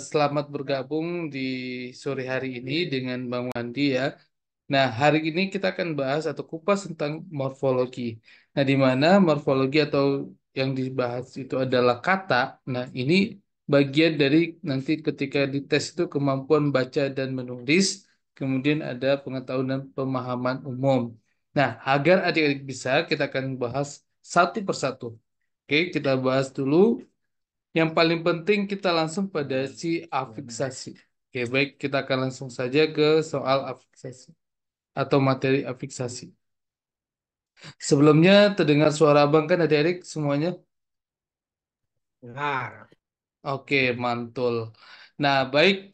selamat bergabung di sore hari ini dengan Bang Wandi ya. Nah, hari ini kita akan bahas atau kupas tentang morfologi. Nah, di mana morfologi atau yang dibahas itu adalah kata. Nah, ini bagian dari nanti ketika dites itu kemampuan baca dan menulis, kemudian ada pengetahuan dan pemahaman umum. Nah, agar adik-adik bisa, kita akan bahas satu persatu. Oke, kita bahas dulu yang paling penting kita langsung pada si afiksasi. Oke, baik kita akan langsung saja ke soal afiksasi atau materi afiksasi. Sebelumnya terdengar suara abang kan adik-adik semuanya? Dengar. Oke, mantul. Nah, baik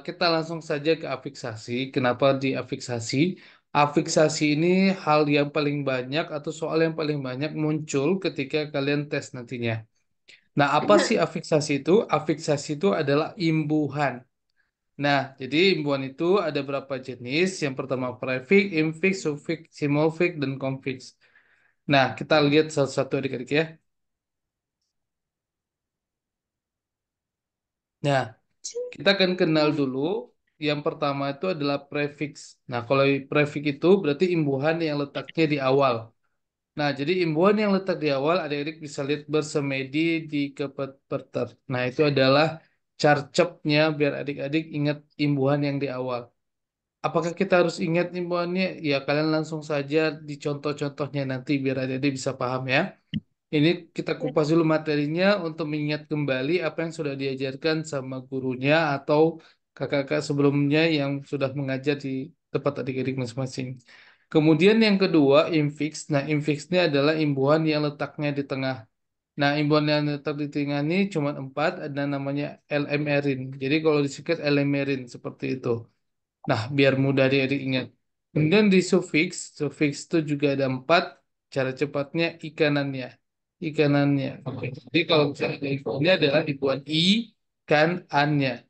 kita langsung saja ke afiksasi. Kenapa di afiksasi? Afiksasi ini hal yang paling banyak atau soal yang paling banyak muncul ketika kalian tes nantinya. Nah, apa sih afiksasi itu? Afiksasi itu adalah imbuhan. Nah, jadi imbuhan itu ada berapa jenis? Yang pertama prefix, infix, sufix, simulfix, dan konfix. Nah, kita lihat satu-satu adik-adik ya. Nah, kita akan kenal dulu. Yang pertama itu adalah prefix. Nah, kalau prefix itu berarti imbuhan yang letaknya di awal. Nah, jadi imbuhan yang letak di awal, adik-adik bisa lihat bersemedi di kepeter. Nah, itu adalah carcepnya biar adik-adik ingat imbuhan yang di awal. Apakah kita harus ingat imbuhannya? Ya, kalian langsung saja di contoh-contohnya nanti biar adik-adik bisa paham ya. Ini kita kupas dulu materinya untuk mengingat kembali apa yang sudah diajarkan sama gurunya atau kakak-kakak sebelumnya yang sudah mengajar di tempat adik-adik masing-masing. Kemudian yang kedua, infix. Nah, infix ini adalah imbuhan yang letaknya di tengah. Nah, imbuhan yang letak di tengah ini cuma empat, ada namanya elemerin. Jadi kalau disingkat elemerin seperti itu. Nah, biar mudah adik-adik ingat. Kemudian di sufiks, sufiks itu juga ada empat. Cara cepatnya ikanannya. Ikanannya. Oke. Jadi kalau misalnya ada ikannya adalah dibuat i, kan, annya.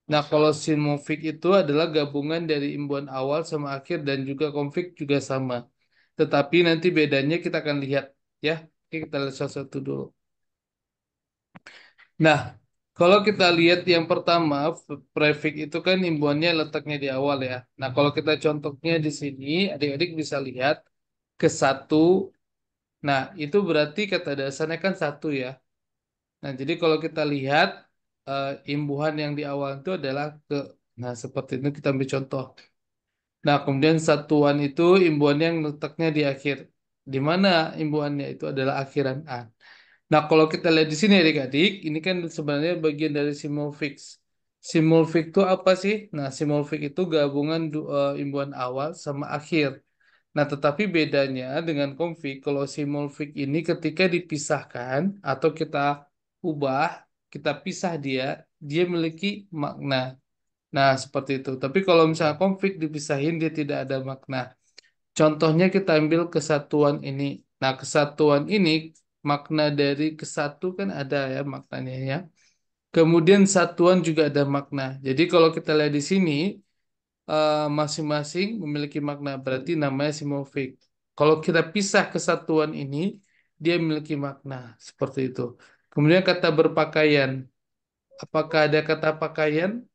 Nah, kalau simofik itu adalah gabungan dari imbuhan awal sama akhir dan juga konflik juga sama. Tetapi nanti bedanya kita akan lihat ya. Oke, kita lihat satu-satu dulu. Nah, kalau kita lihat yang pertama, prefix itu kan imbuhannya letaknya di awal ya. Nah, kalau kita contohnya di sini, adik-adik bisa lihat ke satu. Nah, itu berarti kata dasarnya kan satu ya. Nah, jadi kalau kita lihat imbuhan yang di awal itu adalah ke. Nah, seperti ini kita ambil contoh. Nah, kemudian satuan itu imbuhan yang letaknya di akhir. Di mana imbuhannya itu adalah akhiran A. Nah, kalau kita lihat di sini adik-adik, ini kan sebenarnya bagian dari simulfix. Simulfix itu apa sih? Nah, simulfix itu gabungan imbuhan awal sama akhir. Nah, tetapi bedanya dengan config, kalau simulfix ini ketika dipisahkan atau kita ubah, kita pisah dia, dia memiliki makna. Nah, seperti itu. Tapi kalau misalnya config dipisahin, dia tidak ada makna. Contohnya kita ambil kesatuan ini. Nah, kesatuan ini makna dari kesatu kan ada ya maknanya ya. Kemudian satuan juga ada makna. Jadi kalau kita lihat di sini masing-masing memiliki makna berarti namanya simorfik. Kalau kita pisah kesatuan ini dia memiliki makna seperti itu. Kemudian kata berpakaian. Apakah ada kata pakaian?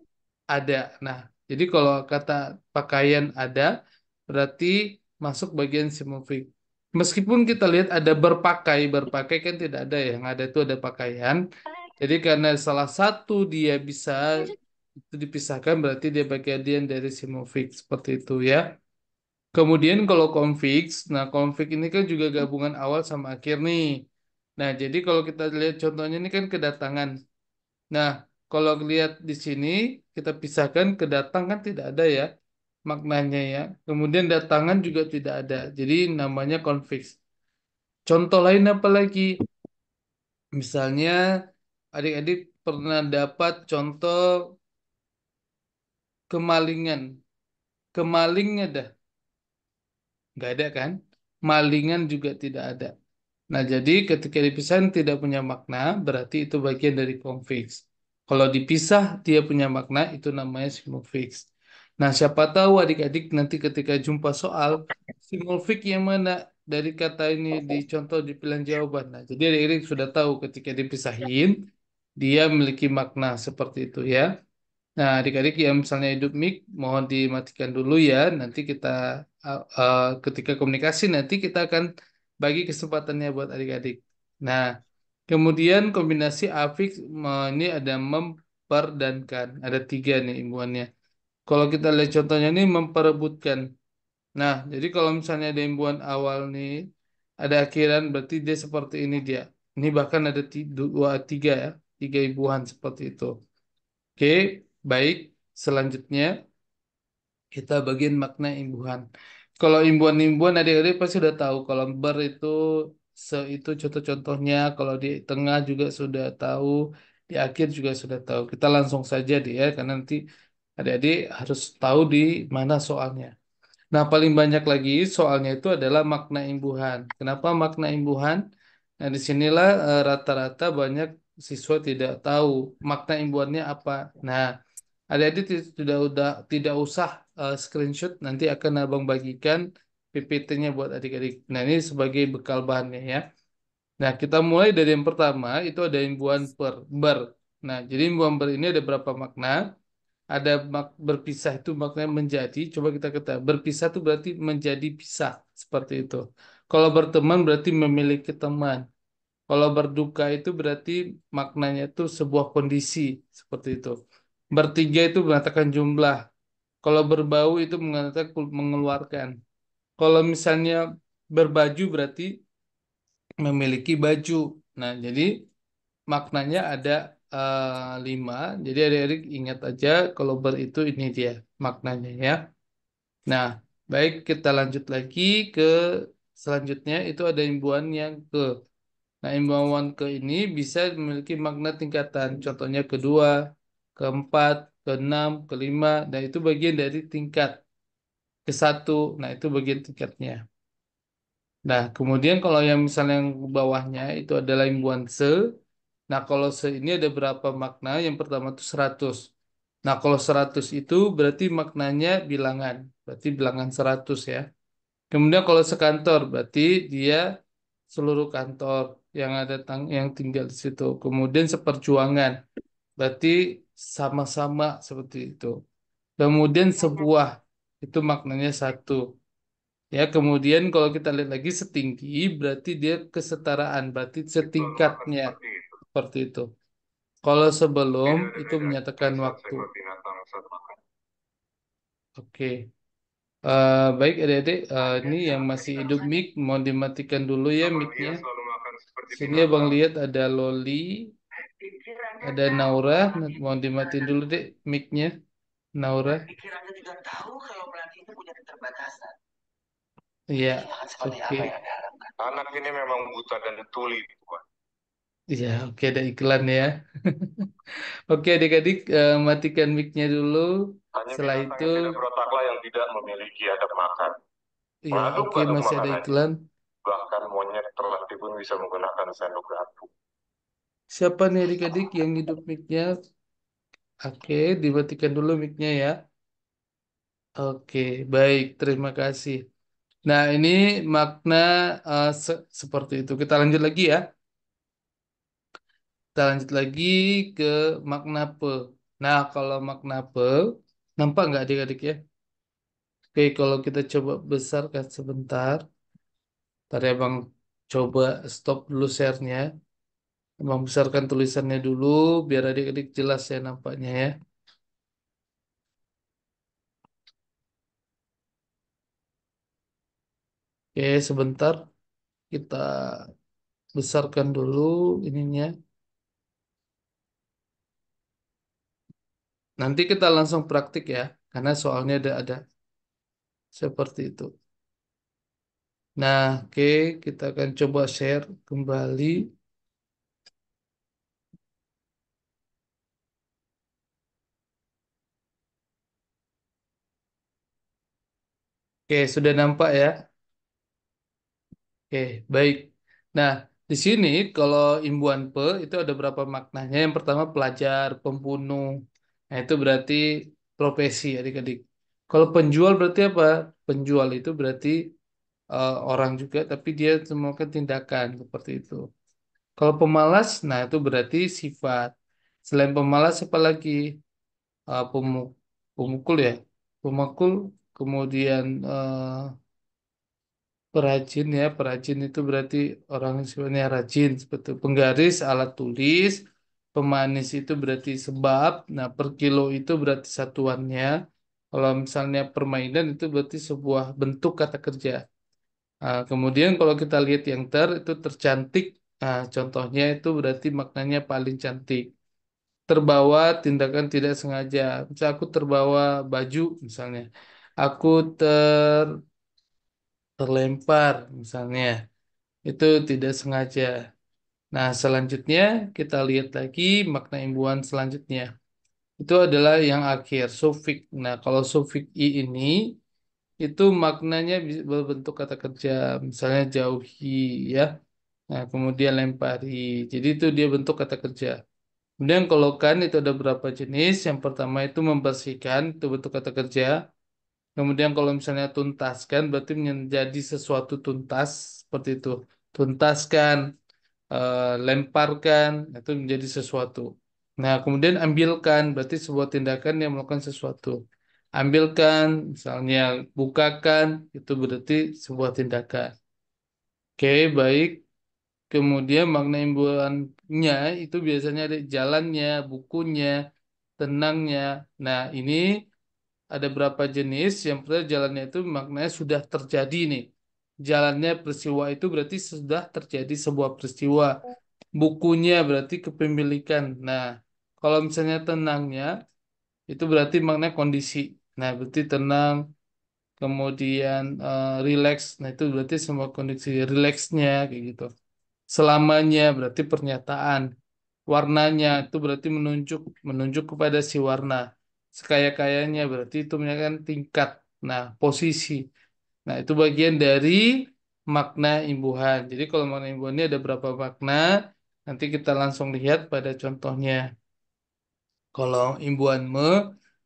Ada. Nah, jadi kalau kata pakaian ada, berarti masuk bagian simulfik. Meskipun kita lihat ada berpakai, berpakai kan tidak ada ya. Yang ada itu ada pakaian. Jadi karena salah satu dia bisa itu dipisahkan, berarti dia bagian dari simulfik seperti itu ya. Kemudian kalau configs, nah config ini kan juga gabungan awal sama akhir nih. Nah, jadi kalau kita lihat contohnya ini kan kedatangan. Nah, kalau lihat di sini kita pisahkan kedatang kan tidak ada ya maknanya ya. Kemudian datangan juga tidak ada. Jadi namanya konfiks. Contoh lain apa lagi? Misalnya adik-adik pernah dapat contoh kemalingan. Kemalingnya dah nggak ada kan? Malingan juga tidak ada. Nah, jadi ketika dipisah tidak punya makna, berarti itu bagian dari configs. Kalau dipisah, dia punya makna, itu namanya simulfix. Nah, siapa tahu adik-adik nanti ketika jumpa soal, simulfix yang mana dari kata ini dicontoh di pilihan jawaban. Nah, jadi adik-adik sudah tahu ketika dipisahin, dia memiliki makna seperti itu ya. Nah, adik-adik yang misalnya hidup mic, mohon dimatikan dulu ya. Nanti kita ketika komunikasi nanti kita akan bagi kesempatannya buat adik-adik. Nah, kemudian kombinasi afiks ini ada memperdankan. Ada tiga nih imbuhannya. Kalau kita lihat contohnya ini memperebutkan. Nah, jadi kalau misalnya ada imbuhan awal nih, ada akhiran, berarti dia seperti ini dia. Ini bahkan ada dua, tiga ya, tiga imbuhan seperti itu. Oke, baik. Selanjutnya kita bagian makna imbuhan. Kalau imbuhan-imbuhan adik-adik pasti sudah tahu. Kalau ber itu se itu contoh-contohnya. Kalau di tengah juga sudah tahu. Di akhir juga sudah tahu. Kita langsung saja deh ya, karena nanti adik-adik harus tahu di mana soalnya. Nah, paling banyak lagi soalnya itu adalah makna imbuhan. Kenapa makna imbuhan? Nah, disinilah rata-rata banyak siswa tidak tahu makna imbuhannya apa. Nah, adik-adik tidak usah screenshot, nanti akan abang bagikan PPT-nya buat adik-adik. Nah, ini sebagai bekal bahannya ya. Nah, kita mulai dari yang pertama, itu ada imbuhan ber. Nah, jadi imbuhan ber ini ada berapa makna? Ada berpisah itu maknanya menjadi. Coba kita ketahui. Berpisah itu berarti menjadi pisah. Seperti itu. Kalau berteman berarti memiliki teman. Kalau berduka itu berarti maknanya itu sebuah kondisi. Seperti itu. Bertiga itu mengatakan jumlah. Kalau berbau itu mengatakan mengeluarkan. Kalau misalnya berbaju berarti memiliki baju. Nah, jadi maknanya ada lima. Jadi adik-adik ingat aja kalau ber itu ini dia maknanya ya. Nah, baik kita lanjut lagi ke selanjutnya itu ada imbuhan yang ke. Nah, imbuhan ke ini bisa memiliki makna tingkatan. Contohnya kedua, keempat, keenam, kelima. Dan itu bagian dari tingkat ke satu. Nah, itu bagian tingkatnya. Nah, kemudian kalau yang misalnya yang bawahnya itu adalah imbuhan se. Nah, kalau se ini ada berapa makna? Yang pertama itu 100. Nah, kalau 100 itu berarti maknanya bilangan. Berarti bilangan 100 ya. Kemudian kalau sekantor berarti dia seluruh kantor yang ada yang tinggal di situ. Kemudian seperjuangan berarti sama-sama seperti itu. Kemudian sebuah itu maknanya satu. Ya, kemudian kalau kita lihat lagi setinggi berarti dia kesetaraan, berarti setingkatnya seperti itu. Kalau sebelum itu menyatakan waktu. Oke. Baik adik-adik, ini yang masih hidup mic, mau dimatikan dulu ya micnya. Sini abang lihat ada Loli, ada Naura, mau dimatiin dulu deh micnya, Naura. Iya, oke. Anak ini memang buta dan tuli, Tuhan. Iya, oke ada iklan ya. Oke adik-adik, matikan micnya dulu. Hanya Setelah binatang itu, yang tidak berotaklah yang tidak memiliki adab makan. ya Mengaduk oke adab masih ada makanan. iklan. Bahkan monyet terlatih pun bisa menggunakan sendok garpu. Siapa nih adik-adik yang hidup micnya? Oke, dimatikan dulu micnya ya. Oke, baik, terima kasih. Nah, ini makna seperti itu. Kita lanjut lagi ya. Kita lanjut lagi ke makna pe. Nah, kalau makna pe, nampak nggak adik-adik ya? Oke, kalau kita coba besarkan sebentar. Tadi abang coba stop dulu share-nya. Abang besarkan tulisannya dulu, biar adik-adik jelas ya nampaknya ya. Oke, sebentar. Kita besarkan dulu ininya. Nanti kita langsung praktik ya, karena soalnya ada seperti itu. Nah, oke, kita akan coba share kembali. Oke, sudah nampak ya? Oke, baik. Nah, di sini kalau imbuhan pe itu ada berapa maknanya? Yang pertama pelajar, pembunuh. Nah, itu berarti profesi adik-adik. Kalau penjual berarti apa? Penjual itu berarti orang juga, tapi dia melakukan tindakan seperti itu. Kalau pemalas, nah itu berarti sifat. Selain pemalas apa lagi? Pemukul ya. Pemukul, kemudian perajin ya. Perajin itu berarti orang yang sebenarnya rajin. Seperti penggaris, alat tulis. Pemanis itu berarti sebab. Nah, per kilo itu berarti satuannya. Kalau misalnya permainan itu berarti sebuah bentuk kata kerja. Kemudian kalau kita lihat yang itu tercantik. Nah, contohnya itu berarti maknanya paling cantik. Terbawa tindakan tidak sengaja. Misal aku terbawa baju misalnya. Aku terlempar misalnya. Itu tidak sengaja. Nah, selanjutnya kita lihat lagi makna imbuhan selanjutnya. Itu adalah yang akhir, sufik. Nah, kalau sufik i ini itu maknanya berbentuk kata kerja, misalnya jauhi ya. Nah, kemudian lempari. Jadi itu dia bentuk kata kerja. Kemudian kalau kan itu ada beberapa jenis. Yang pertama itu membersihkan, itu bentuk kata kerja. Kemudian kalau misalnya tuntaskan berarti menjadi sesuatu tuntas seperti itu. Tuntaskan, lemparkan, itu menjadi sesuatu. Nah, kemudian ambilkan berarti sebuah tindakan yang melakukan sesuatu. Ambilkan, misalnya bukakan, itu berarti sebuah tindakan. Oke, baik. Kemudian makna imbuhannya itu biasanya ada jalannya, bukunya, tenangnya. Nah, ini ada berapa jenis. Yang pertama jalannya itu maknanya sudah terjadi nih. Jalannya peristiwa itu berarti sudah terjadi sebuah peristiwa. Bukunya berarti kepemilikan. Nah, kalau misalnya tenangnya itu berarti maknanya kondisi. Nah, berarti tenang, kemudian relax. Nah, itu berarti semua kondisi relaxnya kayak gitu. Selamanya berarti pernyataan. Warnanya itu berarti menunjuk menunjuk kepada si warna. Sekaya-kayanya berarti itu menyatakan tingkat. Nah, posisi. Nah, itu bagian dari makna imbuhan. Jadi kalau makna imbuhan ini ada berapa makna? Nanti kita langsung lihat pada contohnya. Kalau imbuhan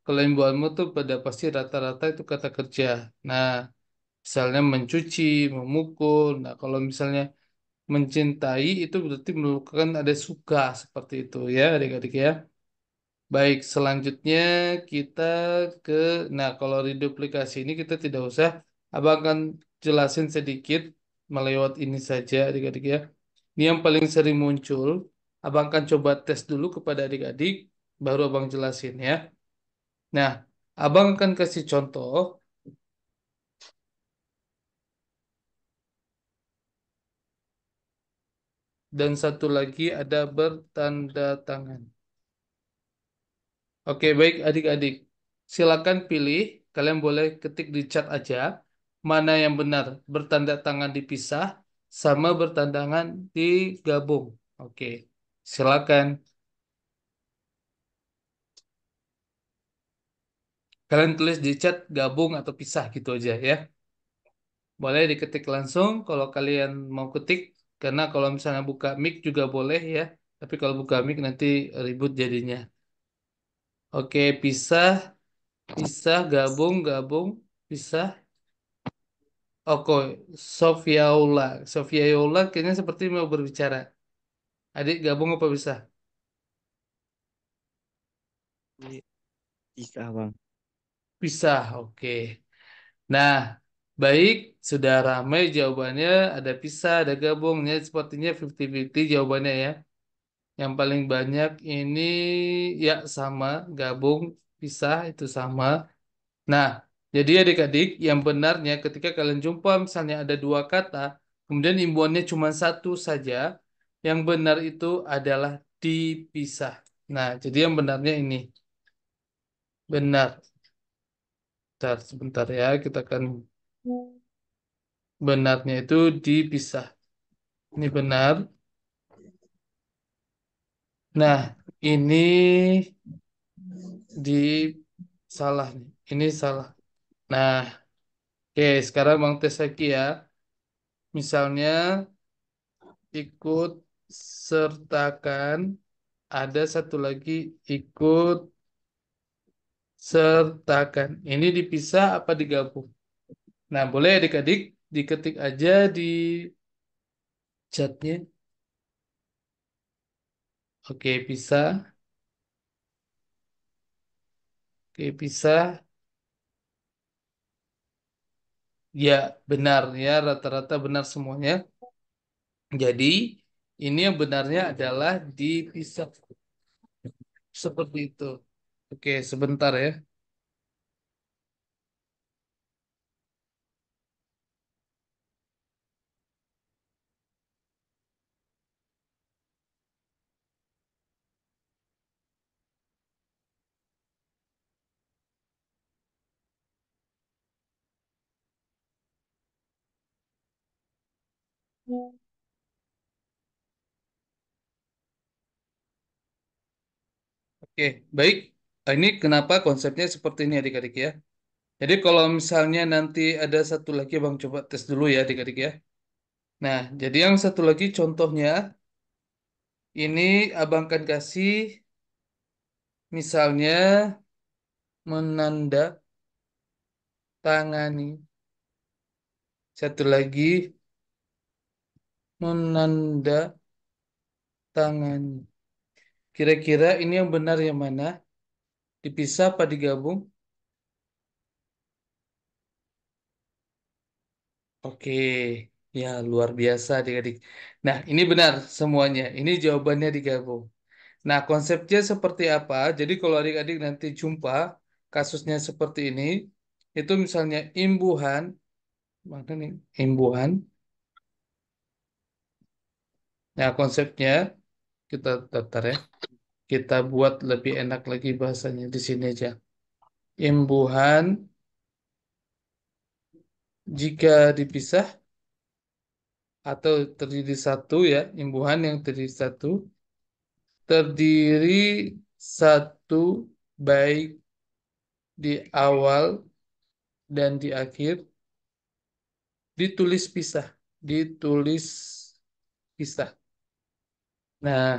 kalau imbuhan tuh pada pasti rata-rata itu kata kerja. Nah, misalnya mencuci, memukul. Nah, kalau misalnya mencintai itu berarti merupakan ada suka seperti itu ya adik-adik ya. Baik, selanjutnya kita ke, nah kalau reduplikasi ini kita tidak usah, abang akan jelasin sedikit melewat ini saja adik-adik ya. Ini yang paling sering muncul, abang akan coba tes dulu kepada adik-adik, baru abang jelasin ya. Nah, abang akan kasih contoh, dan satu lagi ada bertanda tangan. Oke, baik adik-adik. Silakan pilih, kalian boleh ketik di chat aja. Mana yang benar, bertanda tangan dipisah sama bertanda tangan digabung. Oke, silakan. Kalian tulis di chat gabung atau pisah gitu aja ya. Boleh diketik langsung kalau kalian mau ketik. Karena kalau misalnya buka mic juga boleh ya. Tapi kalau buka mic nanti ribut jadinya. Oke, pisah, pisah, gabung, gabung, pisah. Oke, Sofia Sofia kayaknya seperti mau berbicara. Adik gabung apa bisa? Iya, bisa bang. Bisa, oke. Nah, baik, sudah ramai jawabannya. Ada pisah, ada gabungnya. Sepertinya 50-50 jawabannya ya. Yang paling banyak ini ya sama, gabung, pisah itu sama. Nah, jadi adik-adik, yang benarnya ketika kalian jumpa misalnya ada dua kata, kemudian imbuhannya cuma satu saja, yang benar itu adalah dipisah. Nah, jadi yang benarnya ini benar. Bentar, sebentar ya, kita akan benarnya itu dipisah. Ini benar. Nah, ini di salah nih. Ini salah. Nah, oke, sekarang Bang tes lagi ya. Misalnya ikut sertakan. Ada satu lagi ikut sertakan. Ini dipisah apa digabung? Nah, boleh adik-adik diketik aja di chatnya. Oke, pisah. Oke, pisah. Ya, benar ya, rata-rata benar semuanya. Jadi, ini yang benarnya adalah dipisah seperti itu. Oke, sebentar ya. Oke, baik. Nah, ini kenapa konsepnya seperti ini adik-adik ya. Jadi kalau misalnya nanti ada satu lagi, Bang coba tes dulu ya adik-adik ya. Nah, jadi yang satu lagi contohnya, ini Abang kan kasih misalnya menandatangani. Satu lagi menandatangani. Kira-kira ini yang benar yang mana? Dipisah apa digabung? Oke, ya luar biasa adik-adik. Nah, ini benar semuanya. Ini jawabannya digabung. Nah, konsepnya seperti apa? Jadi kalau adik-adik nanti jumpa kasusnya seperti ini, itu misalnya imbuhan, mana nih? Imbuhan. Nah, konsepnya kita daftar ya. Kita buat lebih enak lagi bahasanya di sini aja. Imbuhan jika dipisah atau terdiri satu ya, imbuhan yang terdiri satu, terdiri satu baik di awal dan di akhir, ditulis pisah, ditulis pisah. Nah,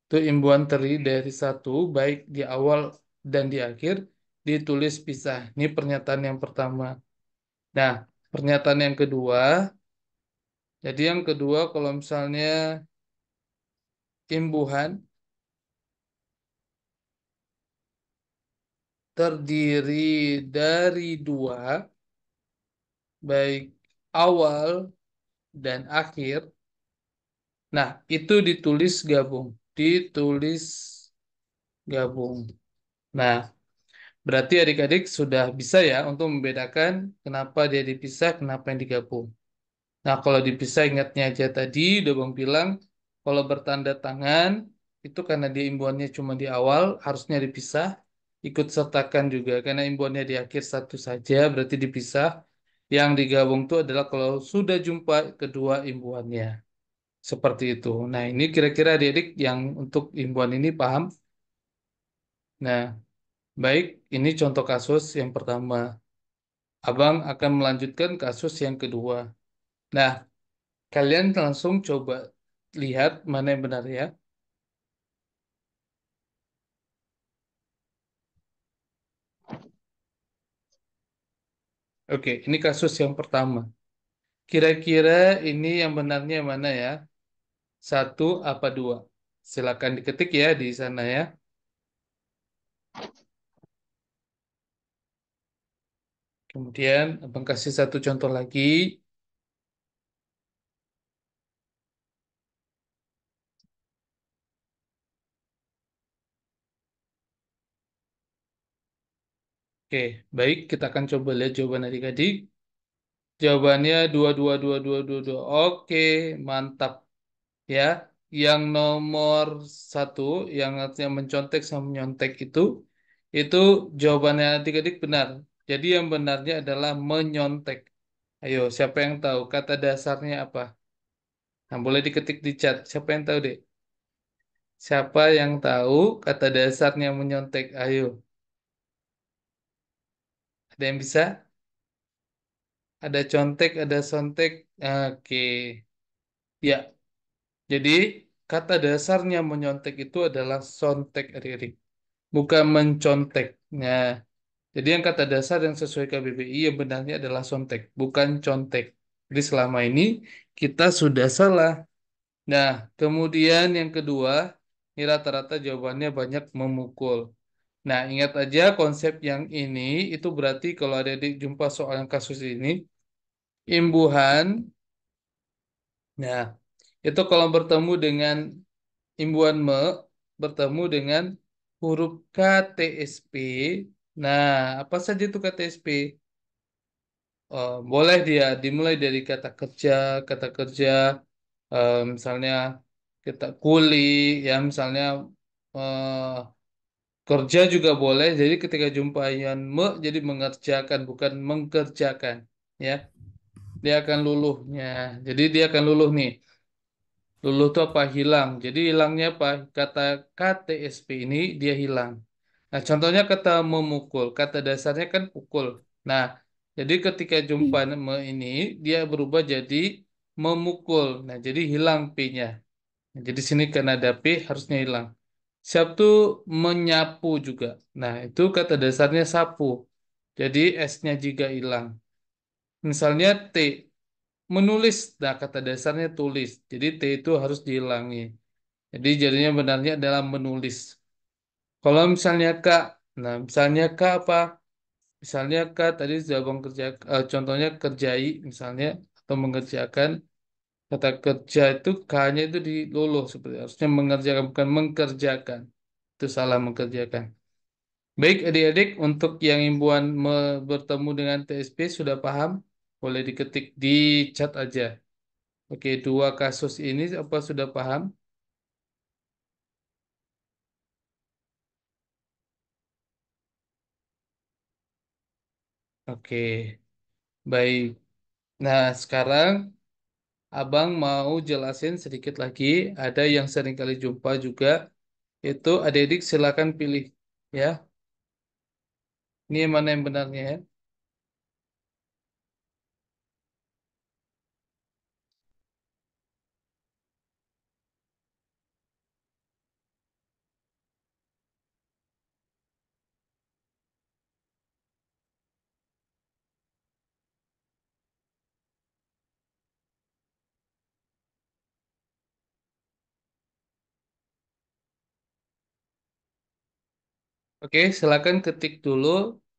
itu imbuhan terdiri dari satu baik di awal dan di akhir, ditulis pisah. Ini pernyataan yang pertama. Nah, pernyataan yang kedua, jadi yang kedua kalau misalnya imbuhan terdiri dari dua, baik awal dan akhir. Nah, itu ditulis gabung. Ditulis gabung. Nah, berarti adik-adik sudah bisa ya untuk membedakan kenapa dia dipisah, kenapa yang digabung. Nah, kalau dipisah ingatnya aja tadi, udah Bang bilang, kalau bertanda tangan, itu karena dia imbuhannya cuma di awal, harusnya dipisah. Ikut sertakan juga, karena imbuhannya di akhir satu saja, berarti dipisah. Yang digabung itu adalah kalau sudah jumpa kedua imbuhannya. Seperti itu. Nah, ini kira-kira adik-adik yang untuk imbuhan ini paham? Nah, baik, ini contoh kasus yang pertama. Abang akan melanjutkan kasus yang kedua. Nah, kalian langsung coba lihat mana yang benar ya. Oke, ini kasus yang pertama. Kira-kira ini yang benarnya mana ya? Satu apa dua? Silakan diketik ya di sana ya. Kemudian abang kasih satu contoh lagi. Oke, baik. Kita akan coba lihat jawaban adik-adik. Jawabannya dua dua dua dua dua dua. Oke, mantap ya. Yang nomor satu, yang artinya mencontek sama menyontek itu jawabannya adik-adik benar. Jadi yang benarnya adalah menyontek. Ayo, siapa yang tahu kata dasarnya apa? Nah, boleh diketik di chat. Siapa yang tahu deh? Siapa yang tahu kata dasarnya menyontek? Ayo, ada yang bisa? Ada contek, ada sontek. Oke, ya. Jadi kata dasarnya menyontek itu adalah sontek, adik-adik, bukan mencontek. Nah, jadi yang kata dasar yang sesuai KBBI yang benarnya adalah sontek, bukan contek. Jadi selama ini kita sudah salah. Nah, kemudian yang kedua, ini rata-rata jawabannya banyak memukul. Nah, ingat aja konsep yang ini itu berarti kalau ada di jumpa soal yang kasus ini, imbuhan, nah itu kalau bertemu dengan imbuhan me, bertemu dengan huruf KTSP. Nah, apa saja itu KTSP? Boleh dia dimulai dari kata kerja, misalnya kita kuli, ya misalnya eh, kerja juga boleh. Jadi ketika jumpa yang me, jadi mengerjakan bukan mengkerjakan, ya. Dia akan luluhnya. Jadi dia akan luluh nih. Luluh itu apa? Hilang. Jadi hilangnya apa? Kata KTSP ini dia hilang. Nah, contohnya kata memukul. Kata dasarnya kan pukul. Nah, jadi ketika jumpa ini, dia berubah jadi memukul. Nah, jadi hilang P-nya. Nah, jadi sini karena ada P, harusnya hilang. Sabtu menyapu juga. Nah, itu kata dasarnya sapu. Jadi S-nya juga hilang. Misalnya T, menulis. Nah, kata dasarnya tulis. Jadi T itu harus dihilangi. Jadi jadinya benarnya adalah menulis. Kalau misalnya Kak, nah misalnya Kak apa? Misalnya Kak tadi sudah bang kerja, contohnya kerjai misalnya atau mengerjakan. Kata kerja itu K-nya itu diluluh seperti harusnya mengerjakan bukan mengkerjakan. Itu salah mengerjakan. Baik adik-adik untuk yang imbuhan bertemu dengan TSP sudah paham? Boleh diketik di chat aja. Oke, dua kasus ini apa sudah paham? Oke, baik. Nah, sekarang Abang mau jelasin sedikit lagi. Ada yang sering kali jumpa juga. Itu adik-adik silakan pilih. Ya, ini yang mana yang benarnya ya. Oke, silakan ketik dulu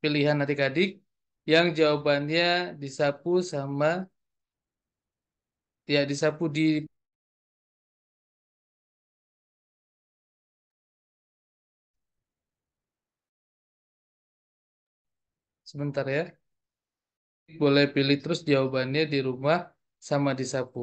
pilihan adik-adik. Yang jawabannya disapu sama, ya disapu di, sebentar ya. Boleh pilih terus jawabannya di rumah sama disapu.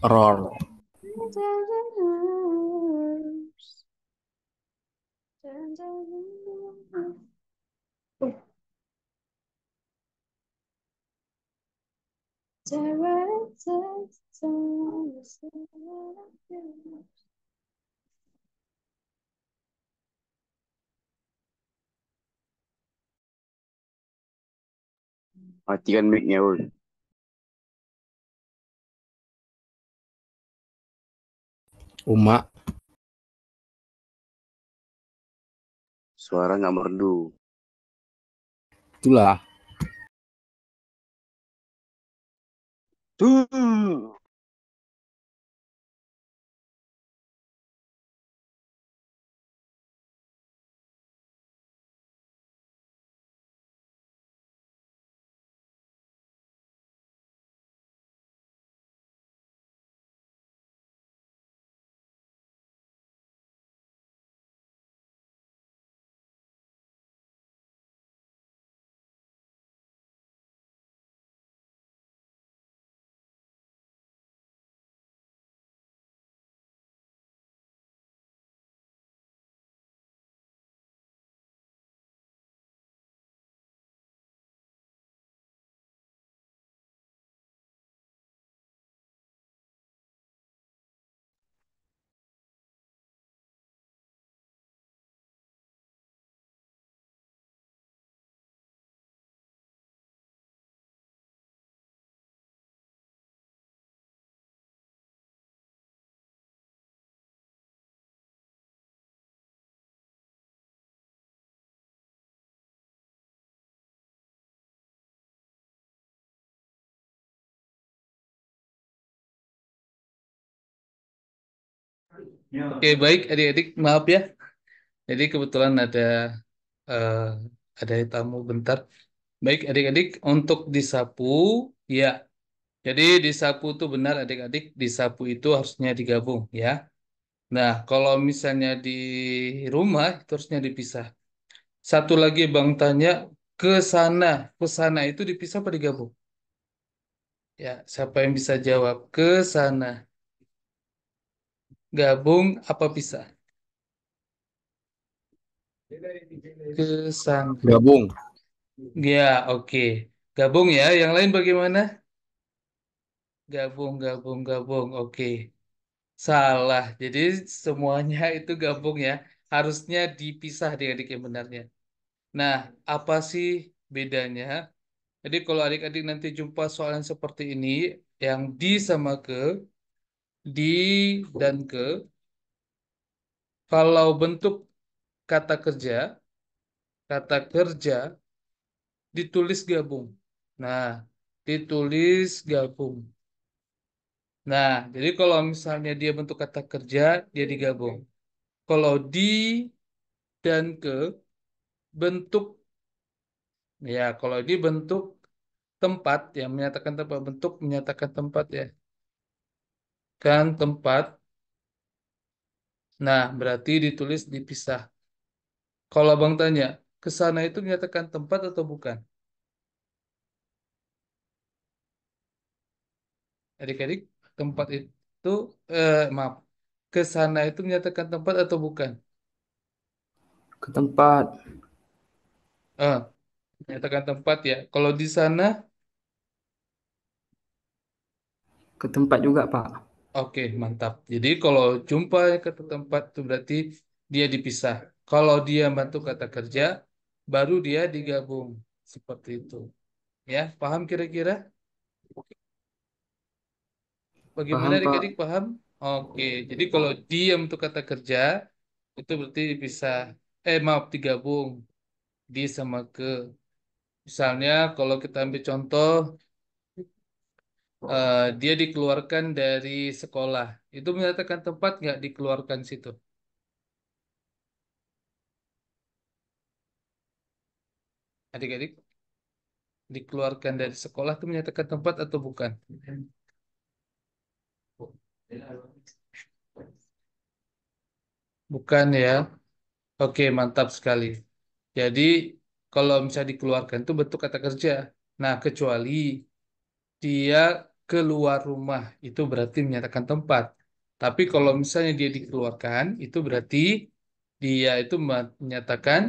Roar. Matikan mic-nya, woi. Uma. Suara nggak merdu. Itulah. Tuh. Oke, baik adik-adik, maaf ya. Jadi kebetulan eh, ada tamu bentar. Baik adik-adik, untuk disapu, ya. Jadi disapu itu benar adik-adik, disapu itu harusnya digabung ya. Nah, kalau misalnya di rumah itu harusnya dipisah. Satu lagi Bang tanya, ke sana, ke sana itu dipisah apa digabung? Ya, siapa yang bisa jawab? Ke sana, gabung apa pisah? Ke sana. Gabung. Ya, oke. Gabung ya. Yang lain bagaimana? Gabung, gabung, gabung. Oke. Salah. Jadi semuanya itu gabung ya. Harusnya dipisah adik-adik yang benarnya. Nah, apa sih bedanya? Jadi kalau adik-adik nanti jumpa soal yang seperti ini, yang di sama ke, di dan ke, kalau bentuk kata kerja ditulis gabung. Nah, ditulis gabung. Nah, jadi kalau misalnya dia bentuk kata kerja, dia digabung. Kalau di dan ke bentuk, ya kalau ini bentuk tempat, yang menyatakan tempat, bentuk menyatakan tempat ya. Kan tempat, nah berarti ditulis dipisah. Kalau abang tanya, ke sana itu menyatakan tempat atau bukan? Adik-adik, tempat itu, maaf, ke sana itu menyatakan tempat atau bukan? Ke tempat. Eh, menyatakan tempat ya. Kalau di sana, Ke tempat juga, Pak. oke, mantap. Jadi kalau jumpa kata tempat itu berarti dia dipisah. Kalau dia bantu kata kerja, baru dia digabung. Seperti itu. Ya, paham kira-kira? Bagaimana Paham, adik-adik Pak. paham? Oke, jadi kalau diam untuk kata kerja, itu berarti dipisah. Maaf, digabung. Di sama ke. Misalnya kalau kita ambil contoh, dia dikeluarkan dari sekolah. Itu menyatakan tempat nggak dikeluarkan situ? Adik-adik, dikeluarkan dari sekolah itu menyatakan tempat atau bukan? Bukan ya. Oke, mantap sekali. Jadi kalau misalnya dikeluarkan itu bentuk kata kerja. Nah, kecuali dia keluar rumah itu berarti menyatakan tempat. Tapi kalau misalnya dia dikeluarkan itu berarti dia itu menyatakan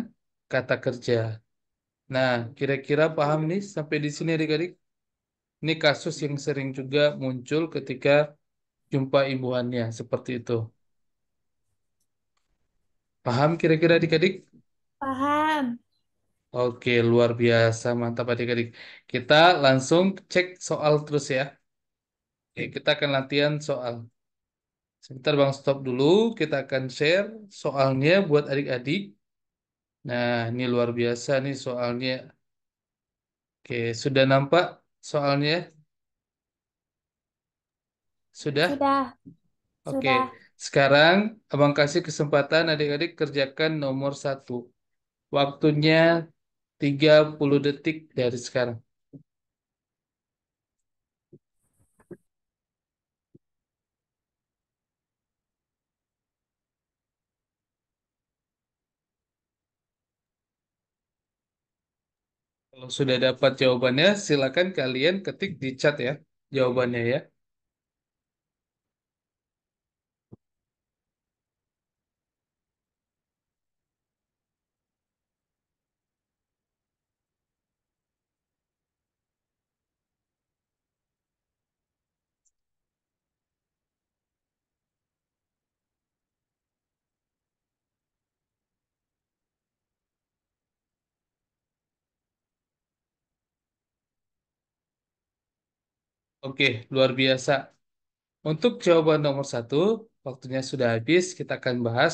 kata kerja. Nah, kira-kira paham nih sampai di sini adik-adik? Ini kasus yang sering juga muncul ketika jumpa imbuhannya seperti itu. Paham kira-kira adik-adik? Paham. Oke, luar biasa, mantap adik-adik. Kita langsung cek soal terus ya. Oke, kita akan latihan soal. Sebentar Bang, stop dulu. Kita akan share soalnya buat adik-adik. Nah, ini luar biasa nih soalnya. Oke, sudah nampak soalnya? Sudah? Sudah, Oke, sudah. sekarang Abang kasih kesempatan adik-adik kerjakan nomor satu. Waktunya 30 detik dari sekarang. Kalau sudah dapat jawabannya, silakan kalian ketik di chat ya, jawabannya ya. Oke, luar biasa. Untuk jawaban nomor satu, waktunya sudah habis, kita akan bahas.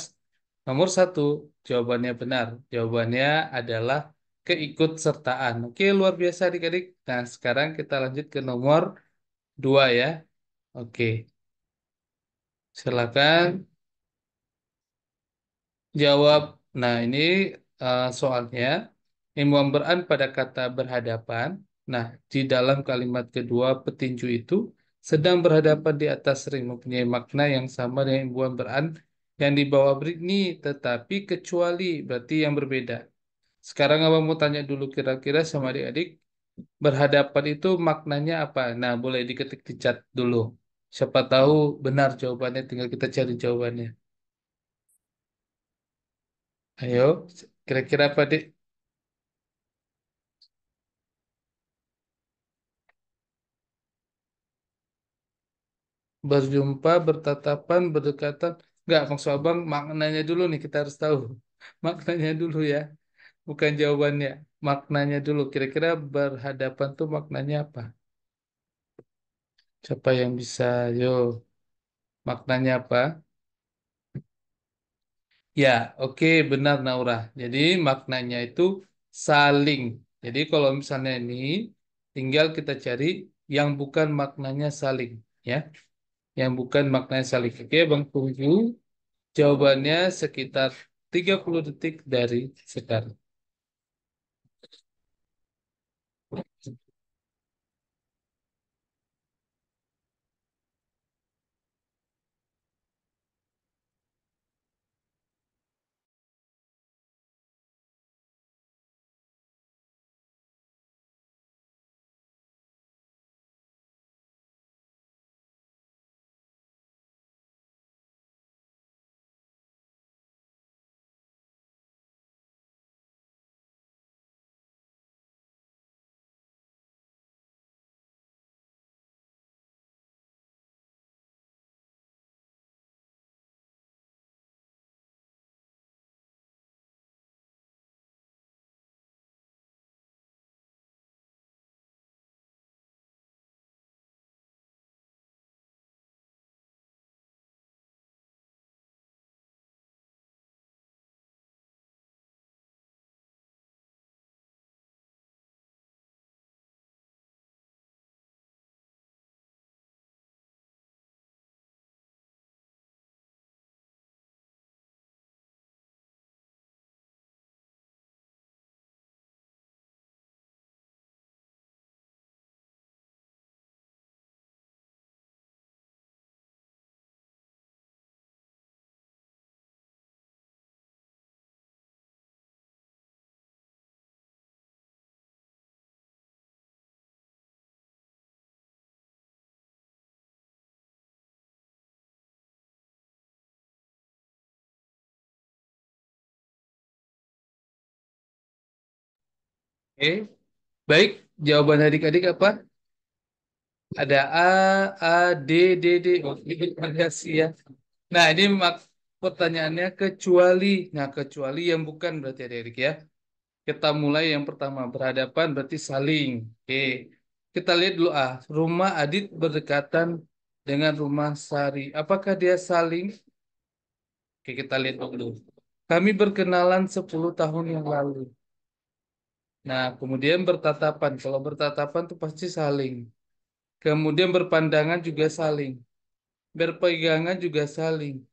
Nomor satu, jawabannya benar. Jawabannya adalah keikutsertaan. Oke, luar biasa adik-adik. Nah, sekarang kita lanjut ke nomor dua ya. Oke, silakan jawab. Nah, ini soalnya imbuhan beran pada kata berhadapan. Nah, di dalam kalimat kedua petinju itu sedang berhadapan di atas ring mempunyai makna yang sama dengan imbuhan beran yang dibawa Britney, tetapi kecuali berarti yang berbeda. Sekarang abang mau tanya dulu kira-kira sama adik-adik, berhadapan itu maknanya apa? Nah, boleh diketik di chat dulu. Siapa tahu benar jawabannya, tinggal kita cari jawabannya. Ayo, kira-kira apa, Dik? Berjumpa, bertatapan, berdekatan. Enggak, maksud abang maknanya dulu nih, kita harus tahu. Maknanya dulu ya, bukan jawabannya. Maknanya dulu, kira-kira berhadapan tuh maknanya apa? Siapa yang bisa, yo, maknanya apa? Ya, oke, benar Naura. Jadi maknanya itu saling. Jadi kalau misalnya ini, tinggal kita cari yang bukan maknanya saling. Ya, yang bukan maknanya saling. Oke, Bang tunggu. Jawabannya sekitar 30 detik dari sekarang. Oke, baik. Jawaban adik-adik apa? Ada A, D, D. Oke, terima kasih ya. Nah, ini pertanyaannya kecuali. Nah, kecuali yang bukan berarti adik-adik ya. Kita mulai yang pertama. Berhadapan berarti saling. Oke. Kita lihat dulu A. Rumah Adit berdekatan dengan rumah Sari. Apakah dia saling? Oke, kita lihat dulu. Kami berkenalan 10 tahun yang lalu. Nah, kemudian bertatapan. Kalau bertatapan itu pasti saling. Kemudian berpandangan juga saling. Berpegangan juga saling.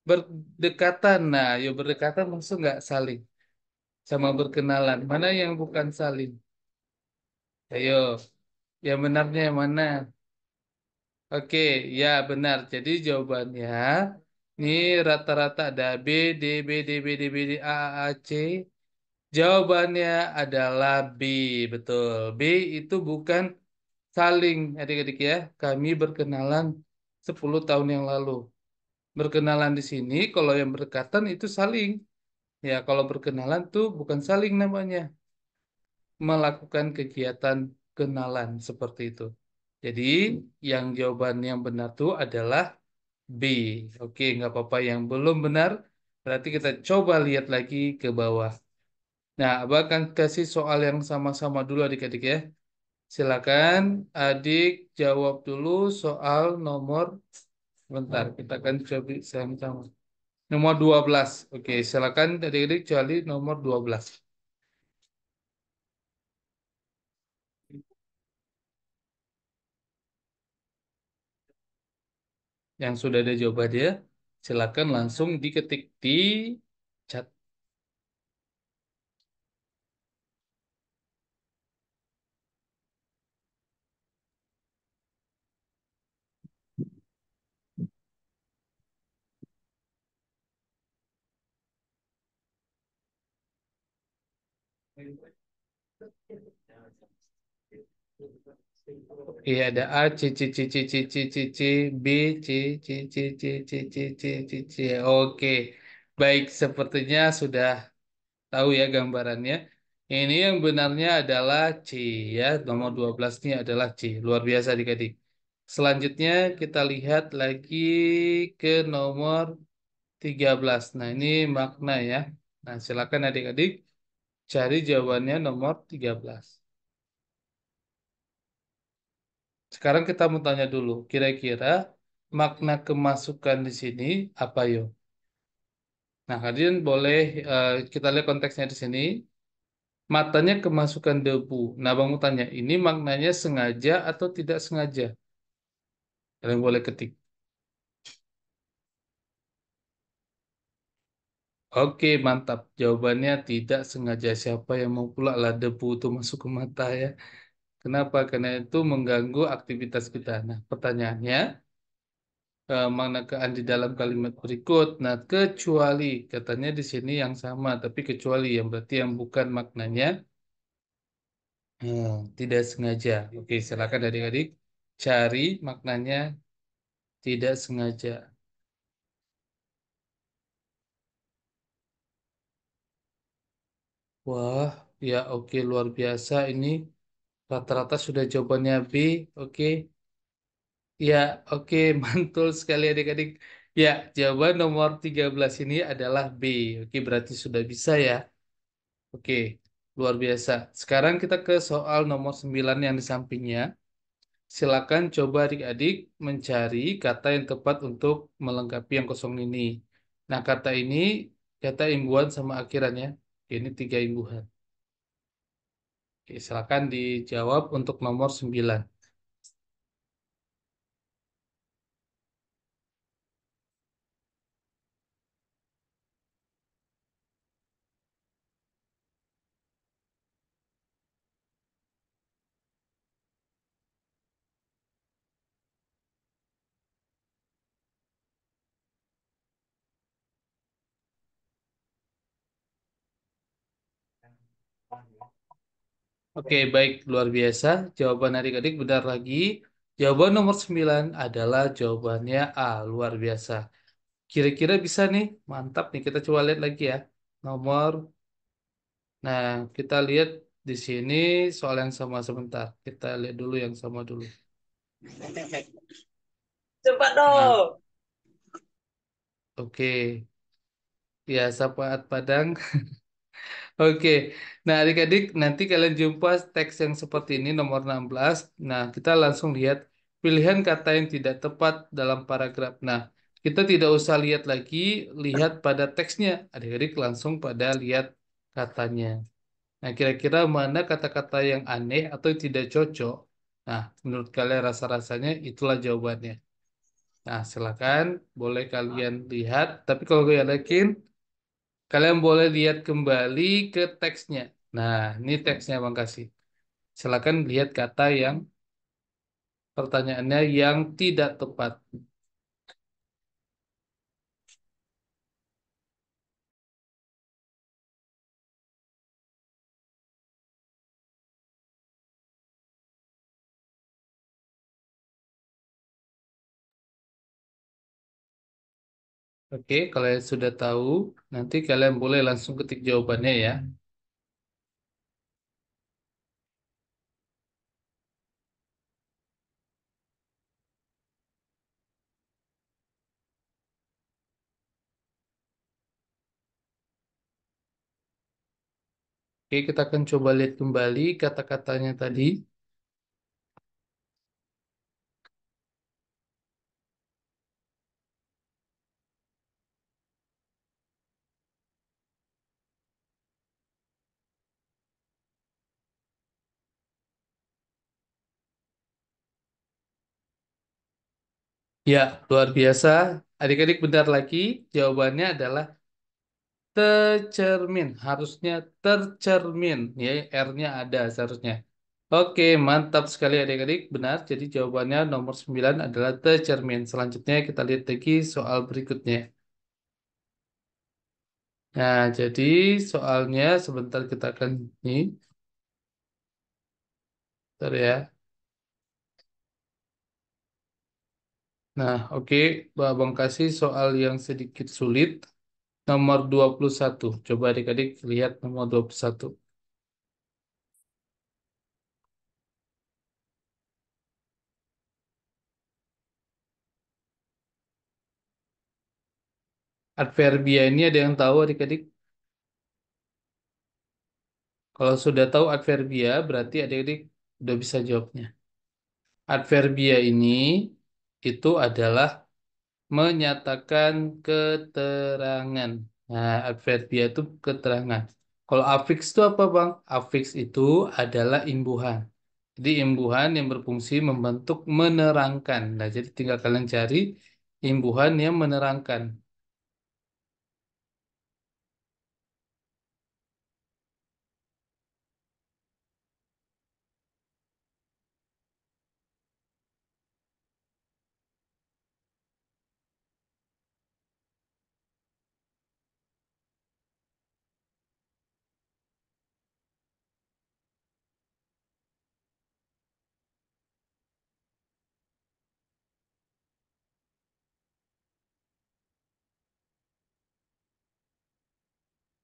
Berdekatan. Nah, ya berdekatan maksud nggak saling. Sama berkenalan. Mana yang bukan saling? Ayo, yang benarnya yang mana? Oke, ya benar. Jadi jawabannya ini rata-rata ada B, D, B, D, B, D, B, D, A, C. Jawabannya adalah B, betul. B itu bukan saling, adik-adik ya. Kami berkenalan 10 tahun yang lalu. Berkenalan di sini, kalau yang berdekatan itu saling. Ya, kalau berkenalan tuh bukan saling namanya. Melakukan kegiatan kenalan seperti itu. Jadi, yang jawaban yang benar tuh adalah B. Oke, nggak apa-apa. Yang belum benar, berarti kita coba lihat lagi ke bawah. Nah, Abang akan kasih soal yang sama-sama dulu adik-adik ya. Silakan adik jawab dulu soal nomor, bentar, kita akan coba sama-sama. Nomor 12. Oke, silakan adik-adik kecuali nomor 12. Yang sudah ada jawabannya, silakan langsung diketik di chat. Oke, ada A, C, C, C, C, C, C, C, C, B, C, C, C, C, C, C, C, C, C. Oke, baik, sepertinya sudah tahu ya gambarannya. Ini yang benarnya adalah C ya. Nomor 12 ini adalah C. Luar biasa adik-adik. Selanjutnya kita lihat lagi ke nomor 13. Nah, ini makna ya. Nah, silakan adik-adik cari jawabannya nomor 13. Sekarang kita mau tanya dulu, kira-kira makna kemasukan di sini apa yo? Nah, kalian boleh kita lihat konteksnya di sini. Matanya kemasukan debu. Nah, Bang mau tanya, ini maknanya sengaja atau tidak sengaja? Kalian boleh ketik. Oke, mantap. Jawabannya tidak sengaja. Siapa yang mau pula lah debu itu masuk ke mata ya? Kenapa? Karena itu mengganggu aktivitas kita. Nah, pertanyaannya, makna di dalam kalimat berikut. Nah, kecuali katanya di sini yang sama, tapi kecuali yang berarti yang bukan maknanya tidak sengaja. Oke, silakan adik-adik cari maknanya tidak sengaja. Wah, ya oke luar biasa ini. Rata-rata sudah jawabannya B. Oke. Ya, oke mantul sekali adik-adik. Ya, jawaban nomor 13 ini adalah B. Oke, berarti sudah bisa ya. Oke, luar biasa. Sekarang kita ke soal nomor 9 yang di sampingnya. Silakan coba adik-adik mencari kata yang tepat untuk melengkapi yang kosong ini. Nah, kata ini, kata imbuhan sama akhirannya. Ini tiga imbuhan. Oke, silakan dijawab untuk nomor 9. Oke, baik. Luar biasa. Jawaban adik-adik benar lagi. Jawaban nomor 9 adalah jawabannya A. Luar biasa. Kira-kira bisa nih. Mantap nih. Kita coba lihat lagi ya. Nomor. Nah, kita lihat di sini soal yang sama sebentar. Kita lihat dulu yang sama dulu. Cepat Nah, dong. oke. Ya, Sapaat Padang. Oke. Nah, adik-adik nanti kalian jumpa teks yang seperti ini nomor 16. Nah, kita langsung lihat pilihan kata yang tidak tepat dalam paragraf. Nah, kita tidak usah lihat lagi, lihat pada teksnya. Adik-adik langsung pada lihat katanya. Nah, kira-kira mana kata-kata yang aneh atau tidak cocok? Nah, menurut kalian rasa-rasanya itulah jawabannya. Nah, silakan boleh kalian lihat. Tapi kalau kalian yakin, kalian boleh lihat kembali ke teksnya. Nah, ini teksnya Bang Kasih. Silakan lihat kata yang pertanyaannya yang tidak tepat. Oke, kalian sudah tahu, nanti kalian boleh langsung ketik jawabannya ya. Oke, kita akan coba lihat kembali kata-katanya tadi. Ya, luar biasa. Adik-adik benar lagi, jawabannya adalah tercermin. Harusnya tercermin. Ya, R-nya ada seharusnya. Oke, mantap sekali adik-adik. Benar, jadi jawabannya nomor 9 adalah tercermin. Selanjutnya kita lihat lagi soal berikutnya. Nah, jadi soalnya sebentar kita akan ini. Bentar ya. Nah, oke. Bang kasih soal yang sedikit sulit. Nomor 21. Coba adik-adik lihat nomor 21. Adverbia ini ada yang tahu adik-adik? Kalau sudah tahu adverbia, berarti adik-adik udah bisa jawabnya. Adverbia ini itu adalah menyatakan keterangan. Nah, adverbia itu keterangan. Kalau afiks itu apa, Bang? Afiks itu adalah imbuhan. Jadi imbuhan yang berfungsi membentuk menerangkan. Nah, jadi tinggal kalian cari imbuhan yang menerangkan.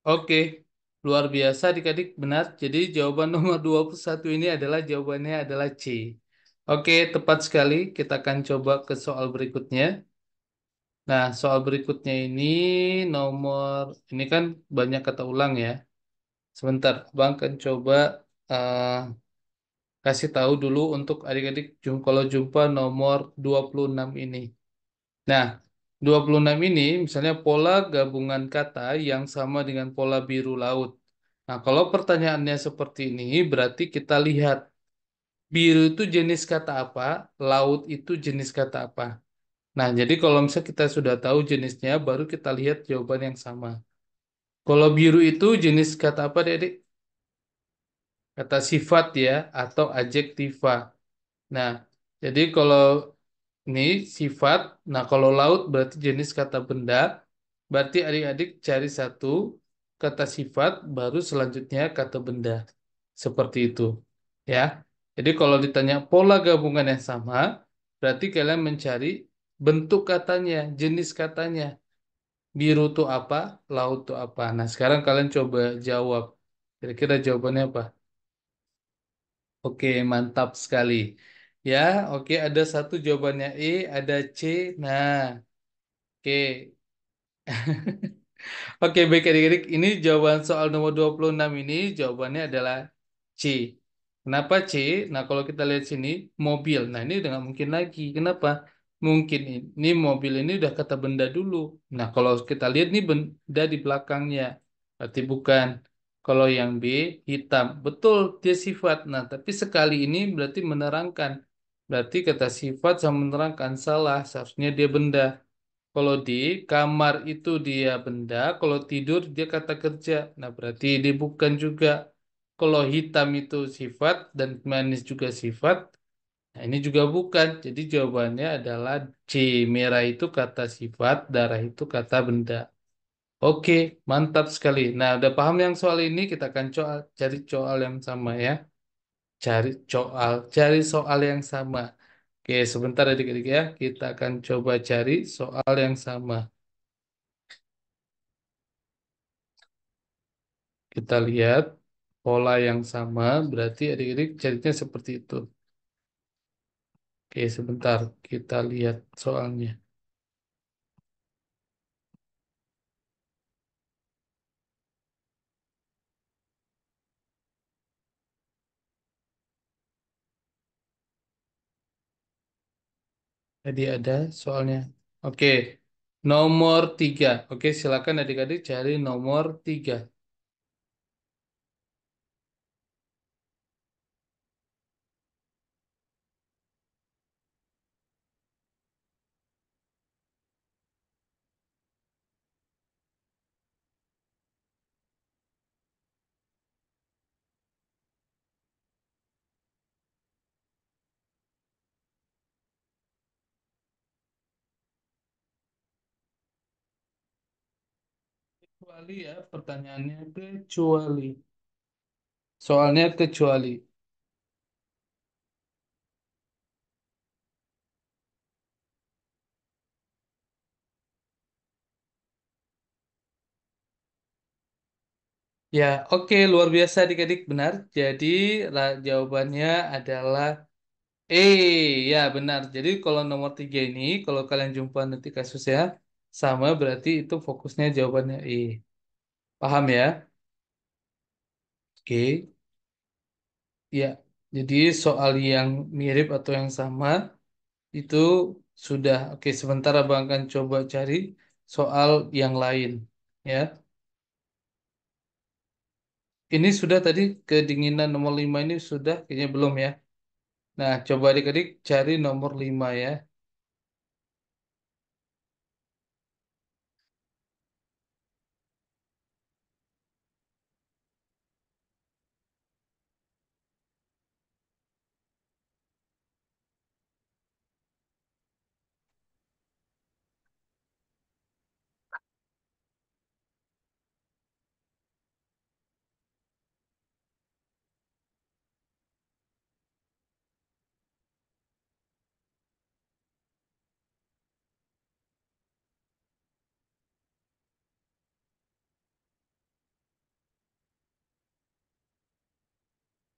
Oke, luar biasa adik-adik benar. Jadi jawaban nomor 21 ini adalah jawabannya adalah C. Oke, tepat sekali. Kita akan coba ke soal berikutnya. Nah, soal berikutnya ini nomor, ini kan banyak kata ulang ya. Sebentar, Bang akan coba eh, kasih tahu dulu untuk adik-adik kalau jumpa nomor 26 ini. Nah, 26 ini misalnya pola gabungan kata yang sama dengan pola biru laut. Nah, kalau pertanyaannya seperti ini, berarti kita lihat biru itu jenis kata apa, laut itu jenis kata apa. Nah, jadi kalau misalnya kita sudah tahu jenisnya, baru kita lihat jawaban yang sama. Kalau biru itu jenis kata apa, Dek? Kata sifat ya, atau adjektiva. Nah, jadi kalau ini sifat, nah kalau laut berarti jenis kata benda, berarti adik-adik cari satu kata sifat, baru selanjutnya kata benda. Seperti itu. Ya. Jadi kalau ditanya pola gabungan yang sama, berarti kalian mencari bentuk katanya, jenis katanya. Biru itu apa, laut itu apa. Nah, sekarang kalian coba jawab. Kira-kira jawabannya apa? Oke, mantap sekali. Ya, oke ada satu jawabannya E, ada C. Nah, oke. Oke, baik adik-adik. Ini jawaban soal nomor 26 ini jawabannya adalah C. Kenapa C? Nah, kalau kita lihat sini, mobil. Nah, ini udah nggak mungkin lagi. Kenapa? Mungkin ini mobil ini udah kata benda dulu. Nah, kalau kita lihat nih benda di belakangnya. Berarti bukan. Kalau yang B, hitam. Betul, dia sifat. Nah, tapi sekali ini berarti menerangkan. Berarti kata sifat sama menerangkan. Salah. Seharusnya dia benda. Kalau di kamar itu dia benda, kalau tidur dia kata kerja. Nah, berarti dia bukan juga. Kalau hitam itu sifat dan manis juga sifat, nah ini juga bukan. Jadi jawabannya adalah C. Merah itu kata sifat, darah itu kata benda. Oke, mantap sekali. Nah, udah paham yang soal ini, kita akan cari soal yang sama ya. Cari soal yang sama. Oke, sebentar adik-adik ya. Kita akan coba cari soal yang sama. Kita lihat pola yang sama, berarti adik-adik carinya seperti itu. Oke, sebentar kita lihat soalnya. Jadi ada soalnya. Oke, nomor 3. Oke, silakan adik-adik cari nomor 3. Kecuali ya, pertanyaannya kecuali. Soalnya kecuali. Ya, oke, luar biasa adik-adik benar. Jadi jawabannya adalah E. Ya, benar. Jadi kalau nomor 3 ini, kalau kalian jumpa nanti kasusnya sama, berarti itu fokusnya jawabannya E. Paham ya? Oke. Ya, jadi soal yang mirip atau yang sama itu sudah. Oke, sebentar Abang akan coba cari soal yang lain. Ya, ini sudah tadi kedinginan nomor 5 ini sudah, kayaknya belum ya. Nah, coba adik-adik cari nomor 5 ya.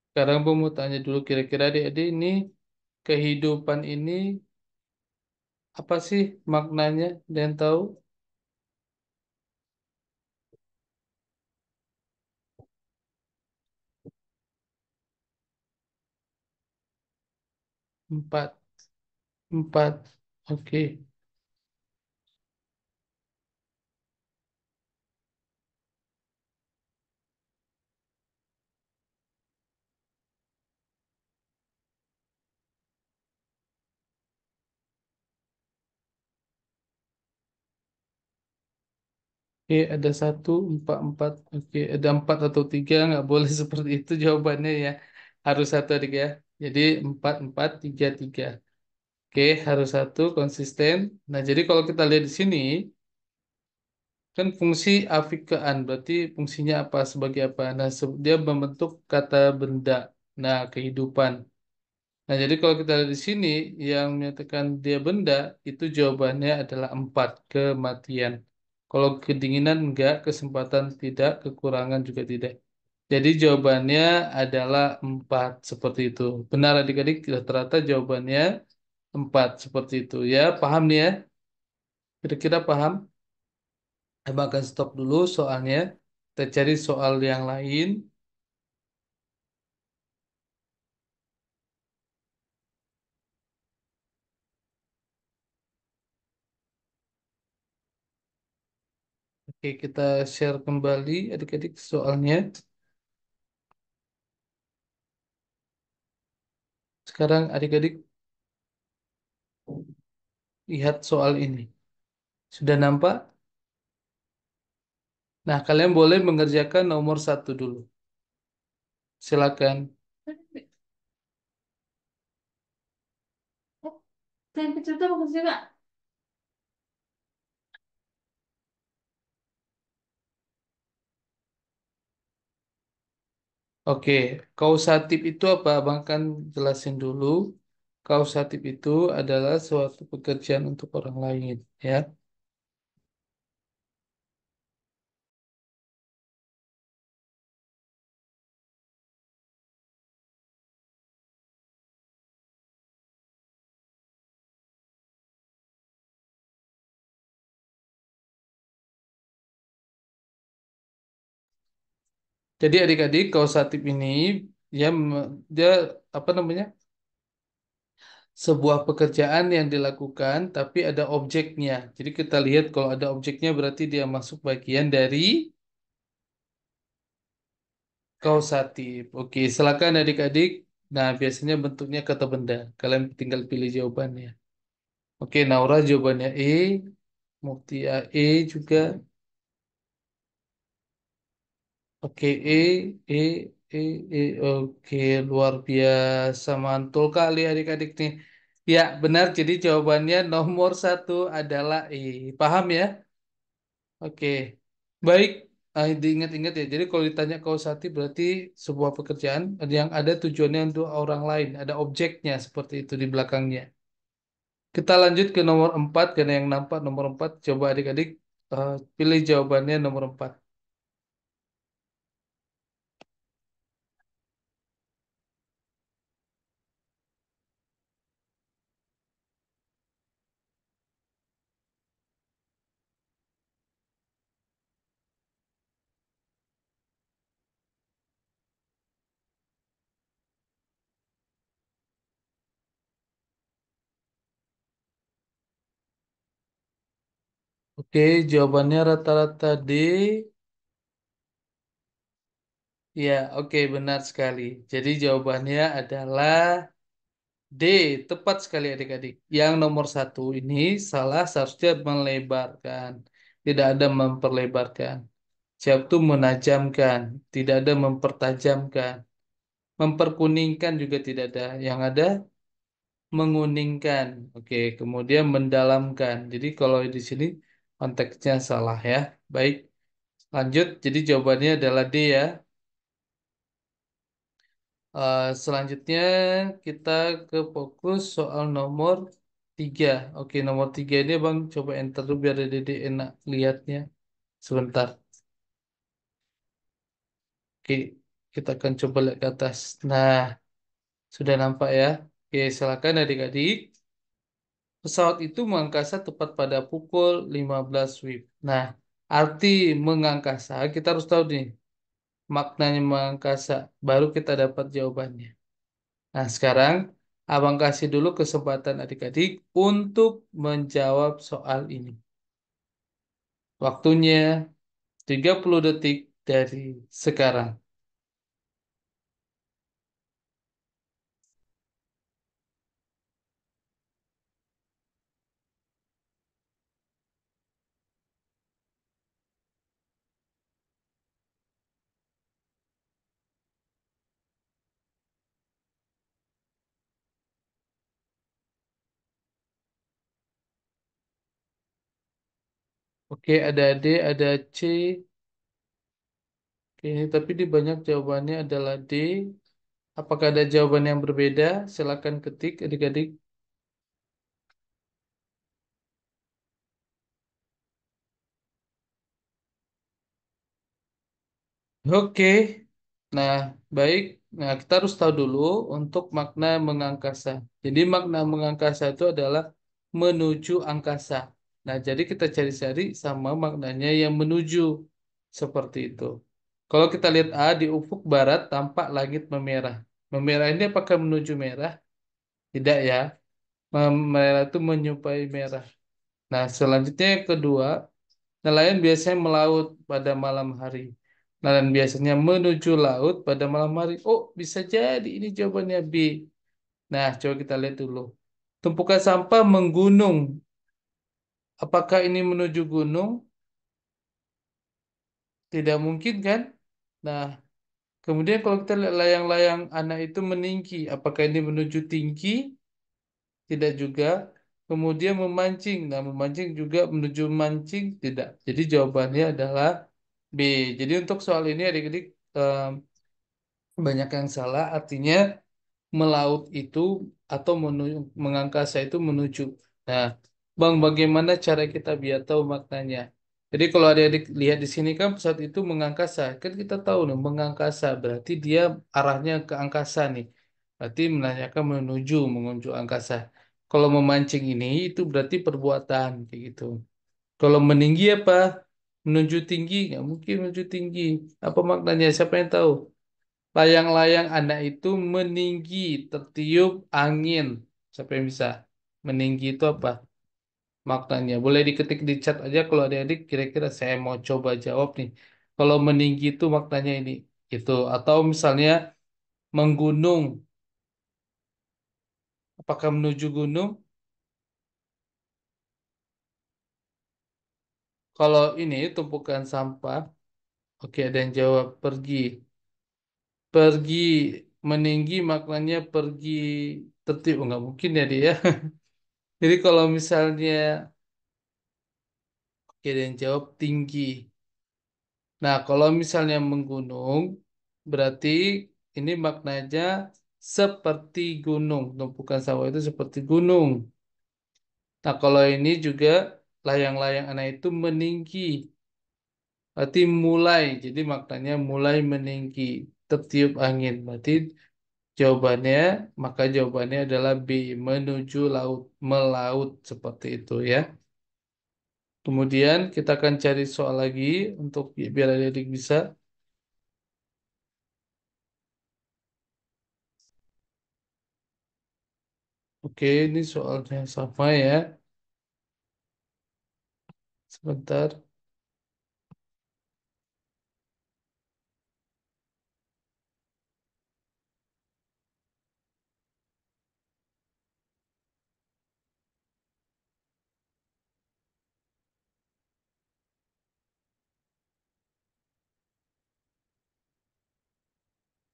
Sekarang Bang mau tanya dulu kira-kira adik-adik ini kehidupan ini apa sih maknanya dan tahu? Empat, empat. Oke. Oke, ada satu, empat, empat. Oke, ada empat atau tiga, nggak boleh seperti itu jawabannya ya. Harus satu adik ya. Jadi empat, empat, tiga, tiga. Oke, harus satu konsisten. Nah, jadi kalau kita lihat di sini, kan fungsi afikaan, berarti fungsinya apa sebagai apa? Nah, dia membentuk kata benda. Nah, kehidupan. Nah, jadi kalau kita lihat di sini, yang menyatakan dia benda, itu jawabannya adalah empat, kematian. Kalau kedinginan enggak, kesempatan tidak, kekurangan juga tidak. Jadi jawabannya adalah empat, seperti itu. Benar adik-adik, rata-rata jawabannya empat, seperti itu. Ya, paham nih ya? Kira-kira paham? Abang akan stop dulu soalnya. Kita cari soal yang lain. Oke, kita share kembali adik-adik soalnya. Sekarang adik-adik lihat soal ini. Sudah nampak? Nah, kalian boleh mengerjakan nomor satu dulu. Silakan. Yang kecil itu bagus juga. Oke, kausatif itu apa? Abang kan jelasin dulu. Kausatif itu adalah suatu pekerjaan untuk orang lain, ya. Jadi adik-adik kausatif ini ya dia apa namanya? Sebuah pekerjaan yang dilakukan tapi ada objeknya. Jadi kita lihat kalau ada objeknya berarti dia masuk bagian dari kausatif. Oke, silakan adik-adik. Nah, biasanya bentuknya kata benda. Kalian tinggal pilih jawabannya. Oke, Naura jawabannya E, Mutia E juga. Oke, E, E, E. Oke, luar biasa. Mantul kali adik-adik nih. Ya, benar. Jadi jawabannya nomor satu adalah E. Paham ya? Oke, baik. Diingat-ingat ya. Jadi kalau ditanya kausatif berarti sebuah pekerjaan yang ada tujuannya untuk orang lain. Ada objeknya seperti itu di belakangnya. Kita lanjut ke nomor 4 karena yang nampak nomor 4. Coba adik-adik pilih jawabannya nomor 4. Oke, jawabannya rata-rata D. Ya, oke, benar sekali. Jadi jawabannya adalah D. Tepat sekali adik-adik. Yang nomor satu ini salah seharusnya melebarkan. Tidak ada memperlebarkan. Siap itu menajamkan. Tidak ada mempertajamkan. Memperkuningkan juga tidak ada. Yang ada menguningkan. Oke, kemudian mendalamkan. Jadi kalau di sini konteksnya salah ya. Baik, lanjut. Jadi jawabannya adalah D ya. Selanjutnya kita ke fokus soal nomor 3. Oke, nomor 3 ini Bang coba enter dulu biar Dede enak lihatnya. Sebentar. Oke, kita akan coba lihat ke atas. Nah, sudah nampak ya. Oke, silakan adik-adik. Pesawat itu mengangkasa tepat pada pukul 15 WIB. Nah, arti mengangkasa kita harus tahu nih maknanya mengangkasa. Baru kita dapat jawabannya. Nah, sekarang Abang kasih dulu kesempatan adik-adik untuk menjawab soal ini. Waktunya 30 detik dari sekarang. Oke, ada D, ada C. Oke, tapi di banyak jawabannya adalah D. Apakah ada jawaban yang berbeda? Silakan ketik adik-adik. Oke, nah baik. Nah kita harus tahu dulu untuk makna mengangkasa. Jadi makna mengangkasa itu adalah menuju angkasa. Nah jadi kita cari-cari sama maknanya yang menuju seperti itu. Kalau kita lihat A di ufuk barat tampak langit memerah. Memerah ini apakah menuju merah? Tidak ya. Merah itu menyerupai merah. Nah selanjutnya yang kedua. Nelayan biasanya melaut pada malam hari. Nelayan biasanya menuju laut pada malam hari. Oh, bisa jadi ini jawabannya B. Nah, coba kita lihat dulu. Tumpukan sampah menggunung. Apakah ini menuju gunung? Tidak mungkin kan? Nah, kemudian kalau kita lihat layang-layang anak itu meninggi. Apakah ini menuju tinggi? Tidak juga. Kemudian memancing. Nah, memancing juga menuju mancing? Tidak. Jadi jawabannya adalah B. Jadi untuk soal ini adik-adik banyak yang salah. Artinya melaut itu atau mengangkasa itu menuju. Nah, Bang, bagaimana cara kita biar tahu maknanya? Jadi kalau adik-adik lihat di sini kan pesawat itu mengangkasa. Kan kita tahu nih, mengangkasa berarti dia arahnya ke angkasa nih. Berarti menanyakan menuju angkasa. Kalau memancing ini itu berarti perbuatan kayak gitu. Kalau meninggi apa? Menuju tinggi? Nggak mungkin menuju tinggi. Apa maknanya? Siapa yang tahu? Layang-layang anak itu meninggi, tertiup angin. Siapa yang bisa? Meninggi itu apa maknanya? Boleh diketik di chat aja kalau adik-adik kira-kira saya mau coba jawab nih. Kalau meninggi itu maknanya ini. Itu. Atau misalnya menggunung. Apakah menuju gunung? Kalau ini tumpukan sampah. Oke, ada yang jawab pergi. Pergi meninggi maknanya pergi tertiup. Oh, nggak mungkin ya dia. Jadi kalau misalnya oke, ada yang jawab tinggi. Nah, kalau misalnya menggunung, berarti ini maknanya seperti gunung. Tumpukan sawah itu seperti gunung. Nah, kalau ini juga layang-layang anak itu meninggi. Berarti mulai. Jadi maknanya mulai meninggi. Tertiup angin. Berarti jawabannya, maka jawabannya adalah B. Menuju laut. Melaut seperti itu ya. Kemudian kita akan cari soal lagi untuk biar adik-adik bisa. Oke, ini soalnya sama ya. Sebentar.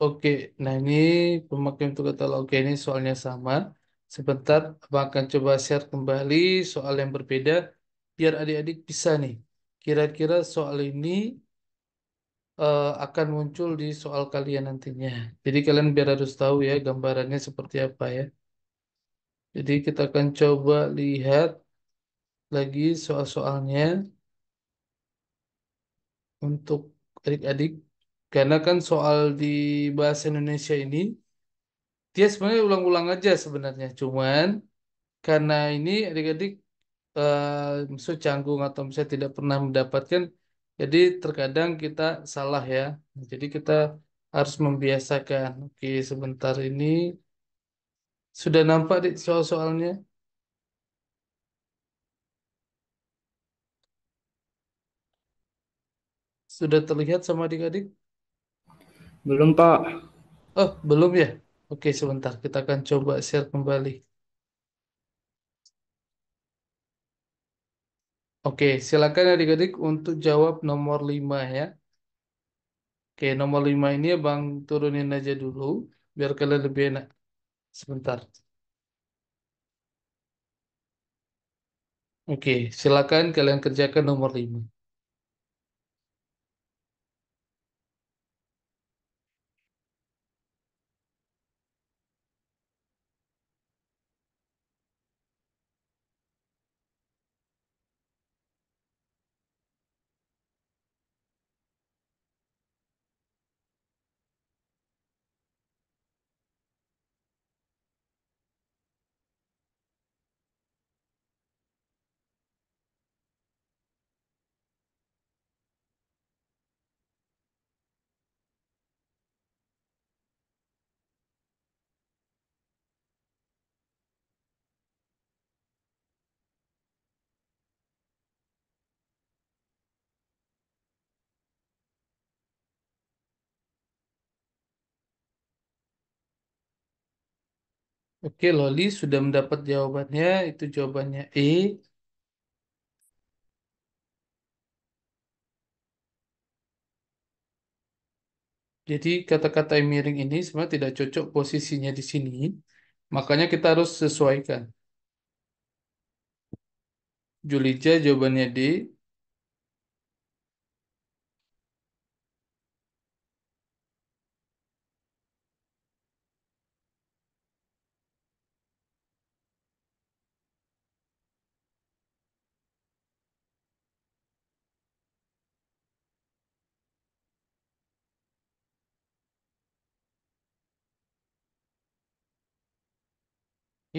Oke, nah ini pemakaian untuk kata oke ini soalnya sama. Sebentar, Abang akan coba share kembali soal yang berbeda biar adik-adik bisa nih. Kira-kira soal ini akan muncul di soal kalian nantinya. Jadi kalian biar harus tahu ya gambarannya seperti apa ya. Jadi kita akan coba lihat lagi soal-soalnya untuk adik-adik. Karena kan soal di bahasa Indonesia ini dia sebenarnya ulang-ulang aja sebenarnya. Cuman karena ini adik-adik maksud canggung atau misalnya tidak pernah mendapatkan, jadi terkadang kita salah ya. Jadi kita harus membiasakan. Oke, sebentar ini sudah nampak di soal-soalnya, sudah terlihat sama adik-adik. Belum, Pak. Oh, belum ya? Oke, sebentar kita akan coba share kembali. Oke, silakan adik-adik untuk jawab nomor 5 ya. Oke, nomor 5 ini Bang turunin aja dulu biar kalian lebih enak. Sebentar. Oke, silakan kalian kerjakan nomor 5. Oke, Loli sudah mendapat jawabannya. Itu jawabannya E. Jadi kata-kata yang miring ini sebenarnya tidak cocok posisinya di sini. Makanya kita harus sesuaikan. Julija jawabannya D.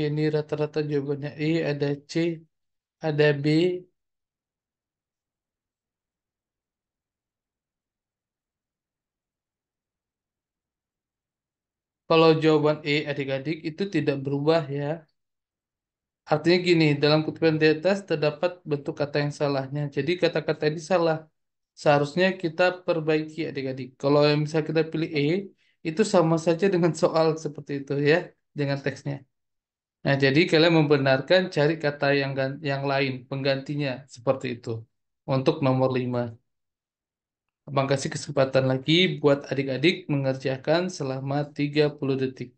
Ini rata-rata jawabannya E. Ada C. Ada B. Kalau jawaban E adik-adik itu tidak berubah ya. Artinya gini, dalam kutipan di atas terdapat bentuk kata yang salahnya. Jadi kata-kata ini salah. Seharusnya kita perbaiki adik-adik. Kalau yang misalnya kita pilih E, itu sama saja dengan soal seperti itu ya, dengan teksnya. Nah, jadi kalian membenarkan cari kata yang lain, penggantinya seperti itu. Untuk nomor 5. Abang kasih kesempatan lagi buat adik-adik mengerjakan selama 30 detik.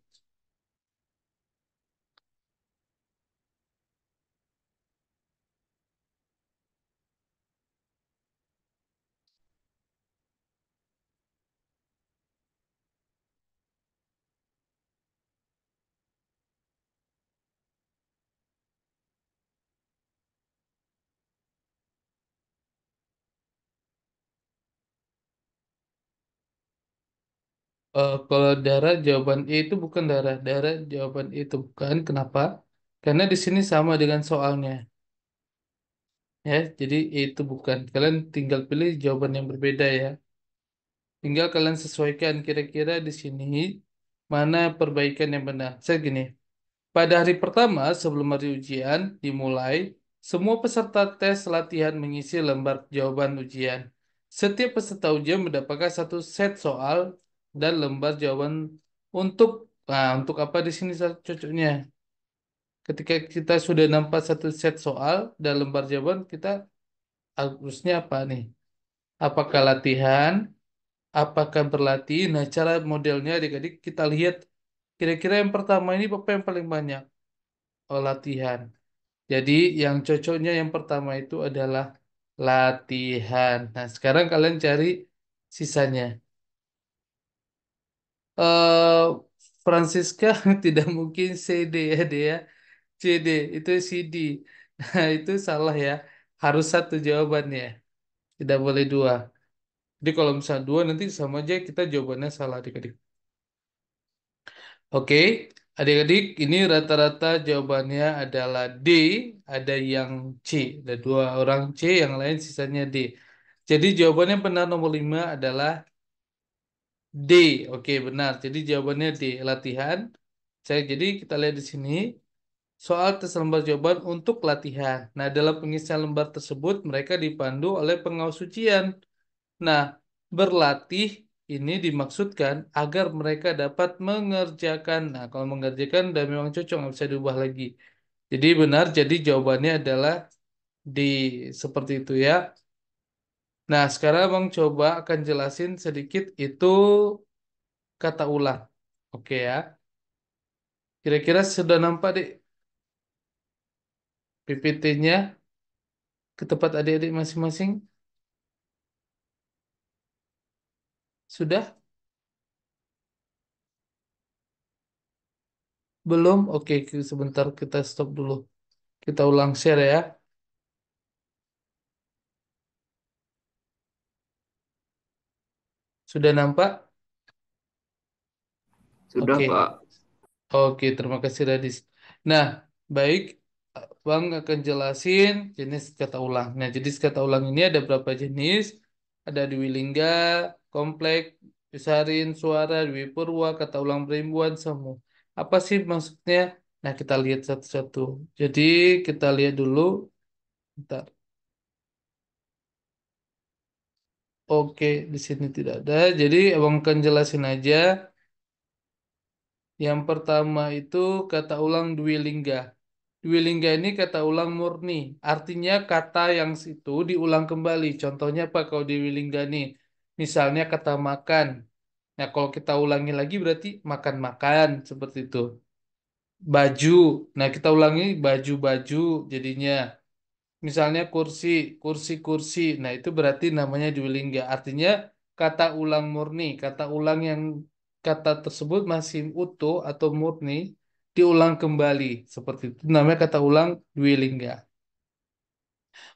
Kalau darah jawaban E itu bukan darah. Darah jawaban E itu bukan. Kenapa? Karena di sini sama dengan soalnya. Ya, jadi E itu bukan. Kalian tinggal pilih jawaban yang berbeda ya. Tinggal kalian sesuaikan kira-kira di sini mana perbaikan yang benar. Saya gini, pada hari pertama sebelum hari ujian dimulai, semua peserta tes latihan mengisi lembar jawaban ujian. Setiap peserta ujian mendapatkan satu set soal dan lembar jawaban untuk untuk apa di sini cocoknya? Ketika kita sudah nampak satu set soal dan lembar jawaban, kita harusnya apa nih? Apakah latihan? Apakah berlatih? Nah, cara modelnya adik-adik kita lihat kira-kira yang pertama ini apa yang paling banyak? Oh, latihan. Jadi yang cocoknya yang pertama itu adalah latihan. Nah, sekarang kalian cari sisanya. eh Francisca tidak mungkin CD ya dia. CD itu CD. Nah, itu salah ya. Harus satu jawabannya. Tidak boleh dua. Jadi kalau misalnya dua nanti sama aja kita jawabannya salah adik-adik. Oke, adik-adik ini rata-rata jawabannya adalah D. Ada yang C. Ada dua orang C, yang lain sisanya D. Jadi jawabannya benar nomor 5 adalah D. Oke, benar. Jadi jawabannya D. Latihan. Jadi kita lihat di sini. Soal tes lembar jawaban untuk latihan. Nah, dalam pengisian lembar tersebut mereka dipandu oleh pengawas ujian. Nah, berlatih ini dimaksudkan agar mereka dapat mengerjakan. Nah, kalau mengerjakan dan memang cocok, nggak bisa diubah lagi. Jadi benar, jadi jawabannya adalah D. Seperti itu ya. Nah, sekarang Bang coba akan jelasin sedikit itu kata ulang. Oke ya. Kira-kira sudah nampak deh PPT-nya ke tempat adik-adik masing-masing? Sudah? Belum? Oke, sebentar kita stop dulu. Kita ulang share ya. Sudah nampak? Sudah, Oke. Pak. Oke, terima kasih Radis. Nah, baik. Bang akan jelasin jenis kata ulang. Nah, jenis kata ulang ini ada berapa jenis? Ada Dwi Lingga, komplek, Usarin, suara, Dwi Purwa, kata ulang perimbuan, semu. Apa sih maksudnya? Nah, kita lihat satu-satu. Jadi, kita lihat dulu. Bentar. Oke, di sini tidak ada. Jadi, abang akan jelasin aja Yang pertama itu kata ulang dwilingga. Dwilingga ini kata ulang murni. Artinya kata yang situ diulang kembali. Contohnya apa kalau dwilingga nih? Misalnya kata makan. Nah, kalau kita ulangi lagi berarti makan-makan seperti itu. Baju. Nah, kita ulangi baju-baju jadinya. Misalnya kursi, kursi-kursi. Nah, itu berarti namanya dwilingga. Artinya kata ulang murni, kata ulang yang kata tersebut masih utuh atau murni diulang kembali. Seperti itu namanya kata ulang dwilingga.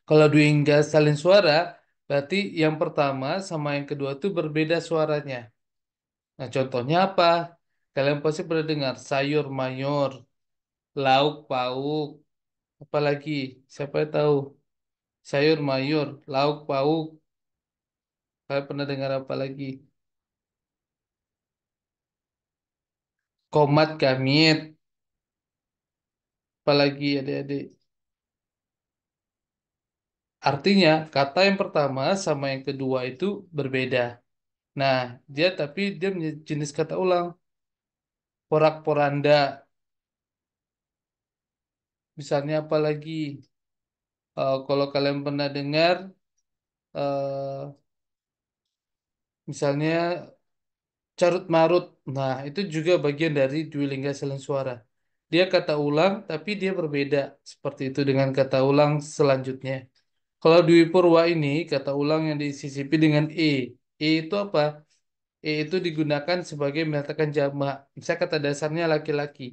Kalau dwilingga salin suara, berarti yang pertama sama yang kedua itu berbeda suaranya. Nah, contohnya apa? Kalian pasti pernah dengar sayur mayur, lauk pauk, apalagi siapa yang tahu? Sayur mayur, lauk pauk. Kalian pernah dengar apa lagi? Komat kamit, apalagi adik-adik. Artinya kata yang pertama sama yang kedua itu berbeda. Nah, dia menjadi jenis kata ulang. Porak-poranda, misalnya apa lagi? Kalau kalian pernah dengar, eh, misalnya carut marut. Nah, itu juga bagian dari dwilingga salin suara. Dia kata ulang, tapi dia berbeda. Seperti itu dengan kata ulang selanjutnya. Kalau Dwi Purwa ini kata ulang yang disisipi dengan e. E itu apa? E itu digunakan sebagai menyatakan jamak. Misalnya kata dasarnya laki-laki.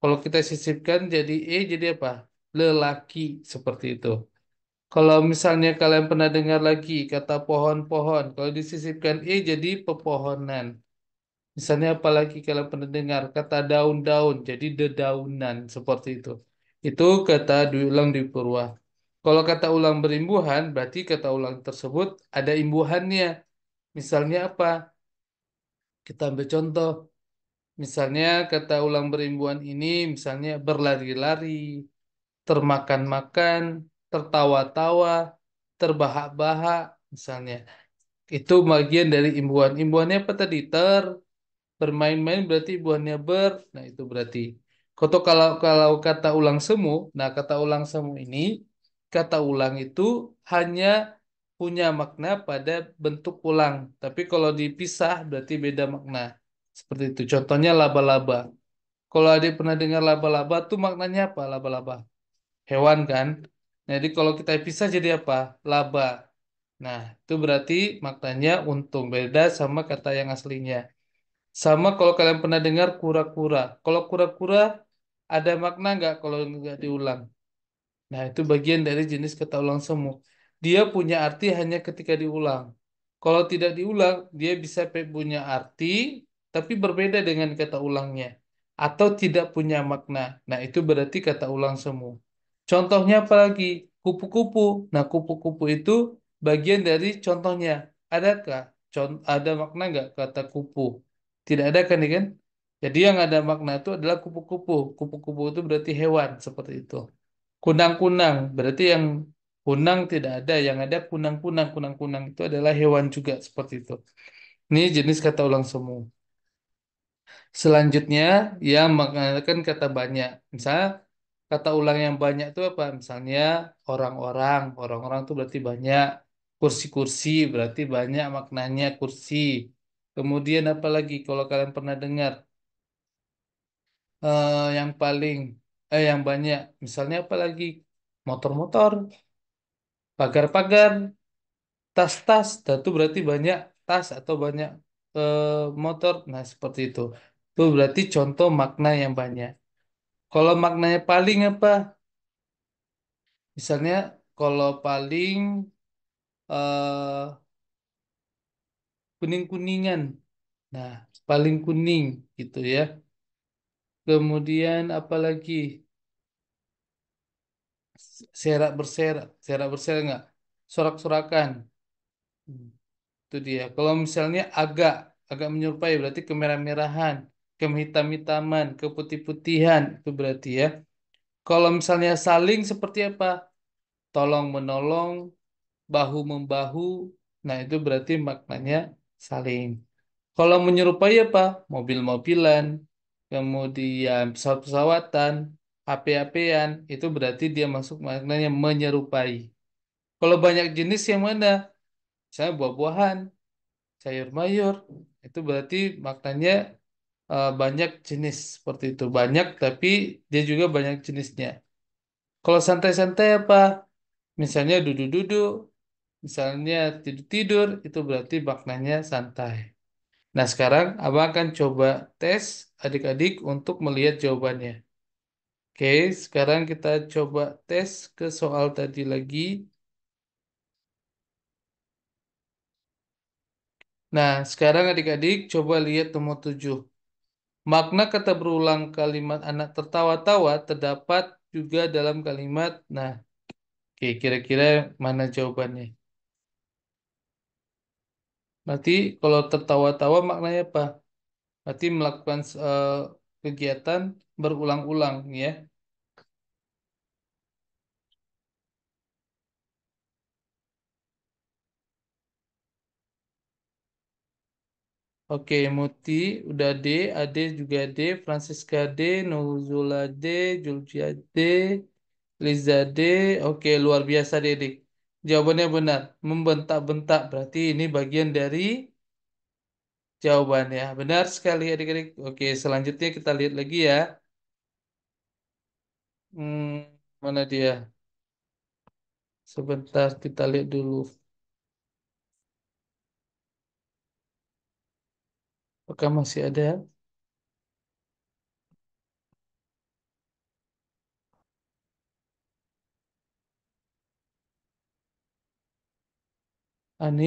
Kalau kita sisipkan jadi e jadi apa? Lelaki seperti itu. Kalau misalnya kalian pernah dengar lagi kata pohon-pohon, kalau disisipkan e jadi pepohonan. Misalnya apalagi kalau pernah dengar kata daun-daun, jadi dedaunan seperti itu. Itu kata diulang di purwa. Kalau kata ulang berimbuhan, berarti kata ulang tersebut ada imbuhannya. Misalnya apa? Kita ambil contoh. Misalnya kata ulang berimbuhan ini, misalnya berlari-lari, termakan-makan, tertawa-tawa, terbahak-bahak, misalnya. Itu bagian dari imbuhan. Imbuhannya apa tadi? Bermain-main berarti buahnya nah itu berarti. Kalau kata ulang semu, nah kata ulang semu ini, kata ulang itu hanya punya makna pada bentuk ulang. Tapi kalau dipisah berarti beda makna. Seperti itu. Contohnya laba-laba. Kalau adik pernah dengar laba-laba tuh maknanya apa? Laba-laba. Hewan kan? Nah, jadi kalau kita pisah jadi apa? Laba. Nah, itu berarti maknanya untung. Beda sama kata yang aslinya. Sama kalau kalian pernah dengar kura-kura. Kalau kura-kura ada makna nggak kalau nggak diulang? Nah, itu bagian dari jenis kata ulang semu. Dia punya arti hanya ketika diulang. Kalau tidak diulang, dia bisa punya arti, tapi berbeda dengan kata ulangnya. Atau tidak punya makna. Nah, itu berarti kata ulang semu. Contohnya apa lagi? Kupu-kupu. Nah, kupu-kupu itu bagian dari contohnya. Adakah? Ada makna nggak kata kupu? Tidak ada kan, ya kan? Jadi yang ada makna itu adalah kupu-kupu. Kupu-kupu itu berarti hewan, seperti itu. Kunang-kunang, berarti yang kunang tidak ada, yang ada kunang-kunang. Kunang-kunang itu adalah hewan juga seperti itu. Ini jenis kata ulang semu. Selanjutnya yang menggunakan kata banyak. Misalnya kata ulang yang banyak itu apa? Misalnya orang-orang, orang-orang itu berarti banyak. Kursi-kursi berarti banyak maknanya kursi. Kemudian apa lagi? Kalau kalian pernah dengar yang paling yang banyak, misalnya apa lagi? Motor-motor, pagar-pagar. Tas-tas, itu berarti banyak tas atau banyak eh, motor. Nah, seperti itu. Itu berarti contoh makna yang banyak. Kalau maknanya paling apa? Misalnya kalau paling eh, kuning-kuningan. Nah, paling kuning gitu ya. Kemudian apa lagi? Serak berserak. Serak berserak nggak? Sorak-sorakan. Hmm. Itu dia. Kalau misalnya agak menyerupai berarti kemerah-merahan, kehitam-hitaman, keputih-putihan itu berarti ya. Kalau misalnya saling seperti apa? Tolong menolong, bahu membahu. Nah, itu berarti maknanya saling. Kalau menyerupai apa? Mobil-mobilan, kemudian pesawat-pesawatan, HP-HPan, itu berarti dia masuk maknanya menyerupai. Kalau banyak jenis yang mana? Misalnya buah-buahan, sayur mayur, itu berarti maknanya banyak jenis seperti itu. Banyak tapi dia juga banyak jenisnya. Kalau santai-santai apa? Misalnya duduk-duduk, misalnya tidur-tidur, itu berarti maknanya santai. Nah, sekarang Abang akan coba tes adik-adik untuk melihat jawabannya. Oke, sekarang kita coba tes ke soal tadi lagi. Nah, sekarang adik-adik coba lihat nomor 7. Makna kata berulang kalimat anak tertawa-tawa terdapat juga dalam kalimat. Nah, oke, kira-kira mana jawabannya? Berarti kalau tertawa-tawa maknanya apa? Berarti melakukan kegiatan berulang-ulang ya. Oke, Muti udah D, Ade juga D, Francisca D, Nuzula D, Julcia D, Liza D. Oke, luar biasa Dedik. Jawabannya benar. Membentak-bentak berarti ini bagian dari jawabannya. Benar sekali adik-adik. Oke, selanjutnya kita lihat lagi ya. Mana dia? Sebentar kita lihat dulu. Apakah masih ada? Ani,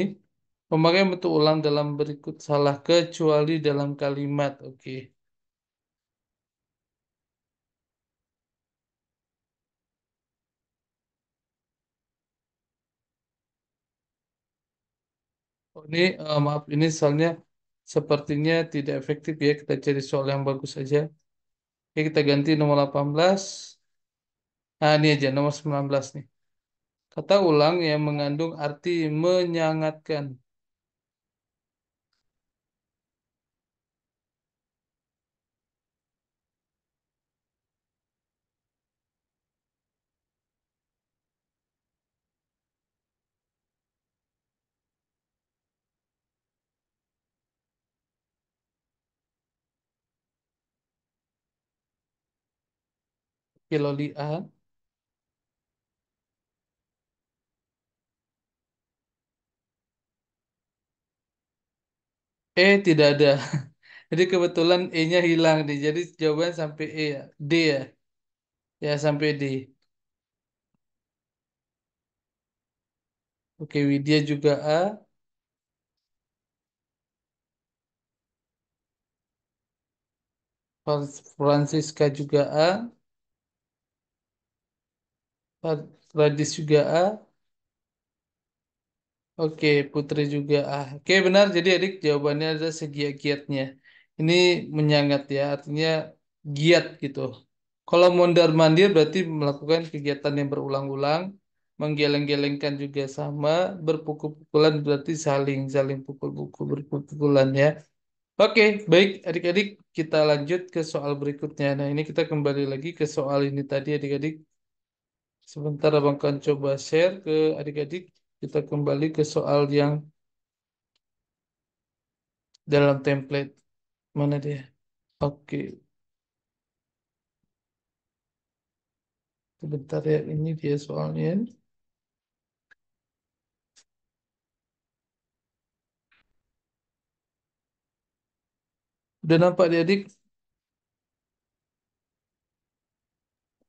pemakaian bentuk ulang dalam berikut salah kecuali dalam kalimat. Oke. Oh, ini maaf ini soalnya sepertinya tidak efektif ya. Kita cari soal yang bagus aja. Oke, kita ganti nomor 18. Nah, ini aja nomor 19 nih. Kata ulang yang mengandung arti menyangatkan. Oke, Loli A. Tidak ada. Jadi kebetulan E-nya hilang nih. Jadi jawaban sampai E ya. D ya. Ya sampai D. Oke, Widya juga A. Francisca juga A. Radis juga A. Oke, Putri juga A. Oke, benar. Jadi adik jawabannya ada segiat-giatnya. Ini menyangat ya, artinya giat gitu. Kalau mondar-mandir berarti melakukan kegiatan yang berulang-ulang, menggeleng-gelengkan juga sama, berpukul-pukulan berarti saling pukul-pukul, berpukul-pukulan ya. Oke, baik adik-adik, kita lanjut ke soal berikutnya. Nah, ini kita kembali lagi ke soal ini tadi adik-adik. Sebentar Abang akan coba share ke adik-adik. Kita kembali ke soal yang dalam template. Mana dia? Oke, sebentar ya. Ini dia soalnya. Udah nampak adik?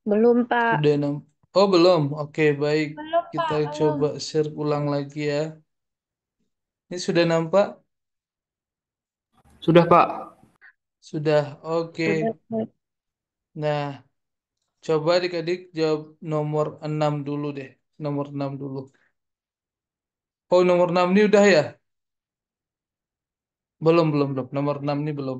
Belum, Pak. Sudah nampak. Oh, belum. Oke, baik. Belum, Kita Pak. Belum. coba share ulang lagi ya. Ini sudah nampak? Sudah, Pak. Sudah. Oke. Sudah, Pak. Nah, coba adik-adik jawab nomor 6 dulu deh. Nomor 6 dulu. Oh, nomor 6 ini udah ya? Belum, belum, belum. Nomor 6 ini belum.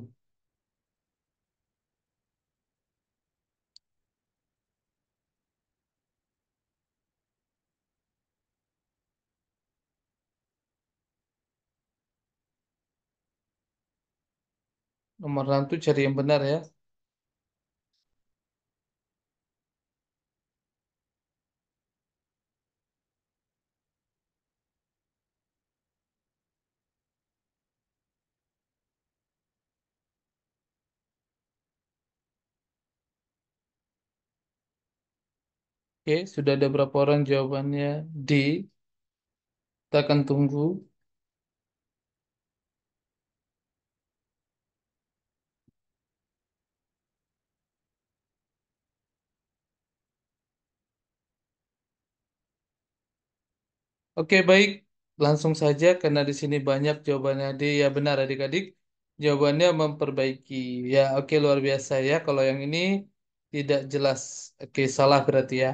Nomor 6 tuh cari yang benar ya. Oke, sudah ada berapa orang jawabannya D? Kita akan tunggu. Oke, baik. Langsung saja karena di sini banyak jawabannya D. Ya benar adik-adik. Jawabannya memperbaiki. Ya, oke luar biasa ya. Kalau yang ini tidak jelas. Oke, salah berarti ya.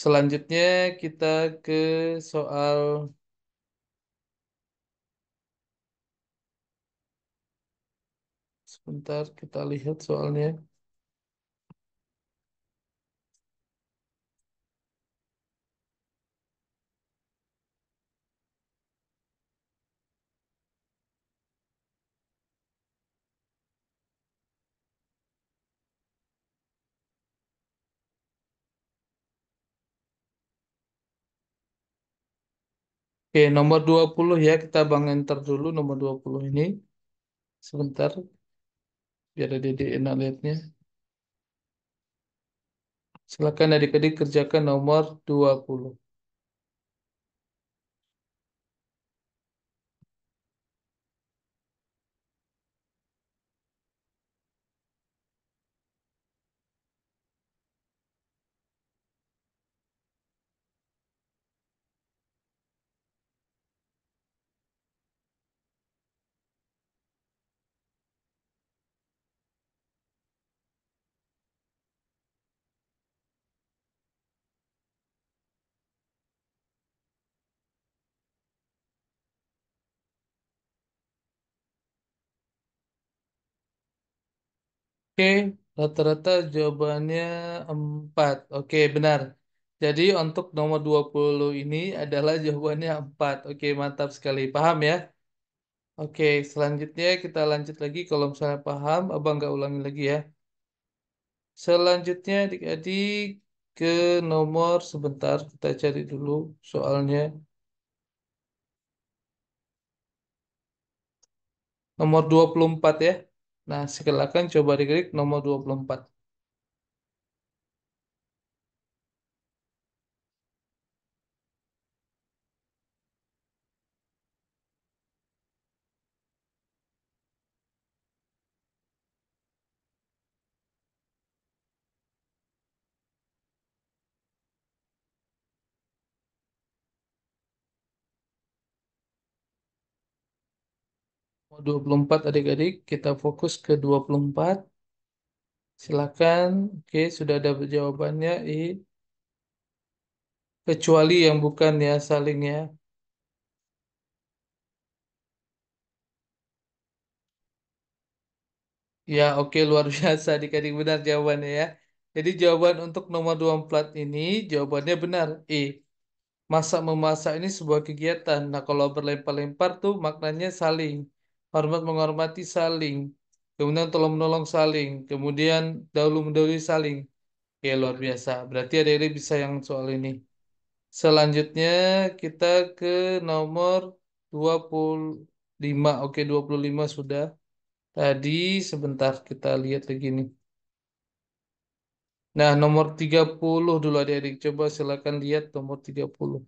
Selanjutnya kita ke soal sebentar kita lihat soalnya. Oke, nomor 20 ya. Kita bang enter dulu nomor 20 ini. Sebentar biar adik-adik enak lihatnya. Silakan adik-adik kerjakan nomor 20. Oke, rata-rata jawabannya 4. Oke, benar. Jadi untuk nomor 20 ini adalah jawabannya 4. Oke, mantap sekali. Paham ya? Oke, selanjutnya kita lanjut lagi. Kalau misalnya paham, abang nggak ulangi lagi ya. Selanjutnya adik-adik ke nomor sebentar. Kita cari dulu soalnya. Nomor 24 ya. Nah, silakan coba adik-adik nomor 24. Nomor 24 adik-adik, kita fokus ke 24. Silakan. Oke, sudah ada jawabannya. Kecuali yang bukan ya saling ya. Ya, oke luar biasa adik-adik benar jawabannya ya. Jadi jawaban untuk nomor 24 ini jawabannya benar. Masak memasak ini sebuah kegiatan. Nah, kalau berlempar-lempar tuh maknanya saling. Hormat menghormati saling. Kemudian tolong menolong saling. Kemudian dahulu mendahului saling. Oke, luar biasa. Berarti adik-adik bisa yang soal ini. Selanjutnya kita ke nomor 25. Oke, 25 sudah. Tadi sebentar kita lihat lagi nih. Nah, nomor 30 dulu adik-adik. Coba silakan lihat nomor 30.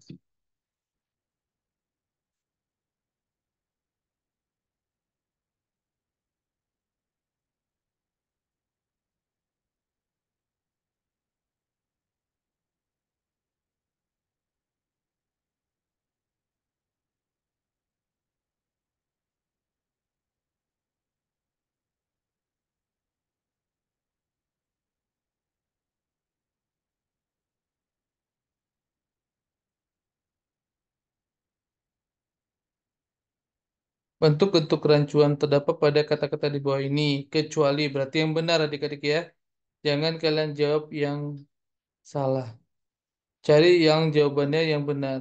Bentuk-bentuk kerancuan terdapat pada kata-kata di bawah ini. Kecuali berarti yang benar adik-adik ya. Jangan kalian jawab yang salah. Cari yang jawabannya yang benar.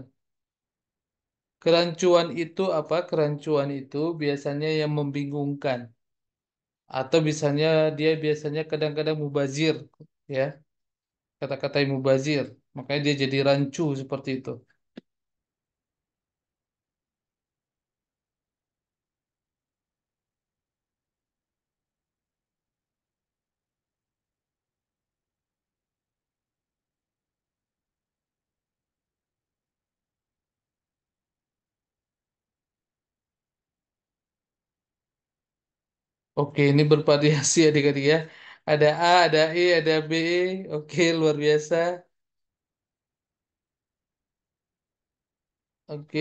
Kerancuan itu apa? Kerancuan itu biasanya yang membingungkan. Atau misalnya dia biasanya kadang-kadang mubazir. Ya, kata-kata yang mubazir. Makanya dia jadi rancu seperti itu. Oke, ini bervariasi adik-adik ya. Ada A, ada E, ada B. Oke, luar biasa. Oke,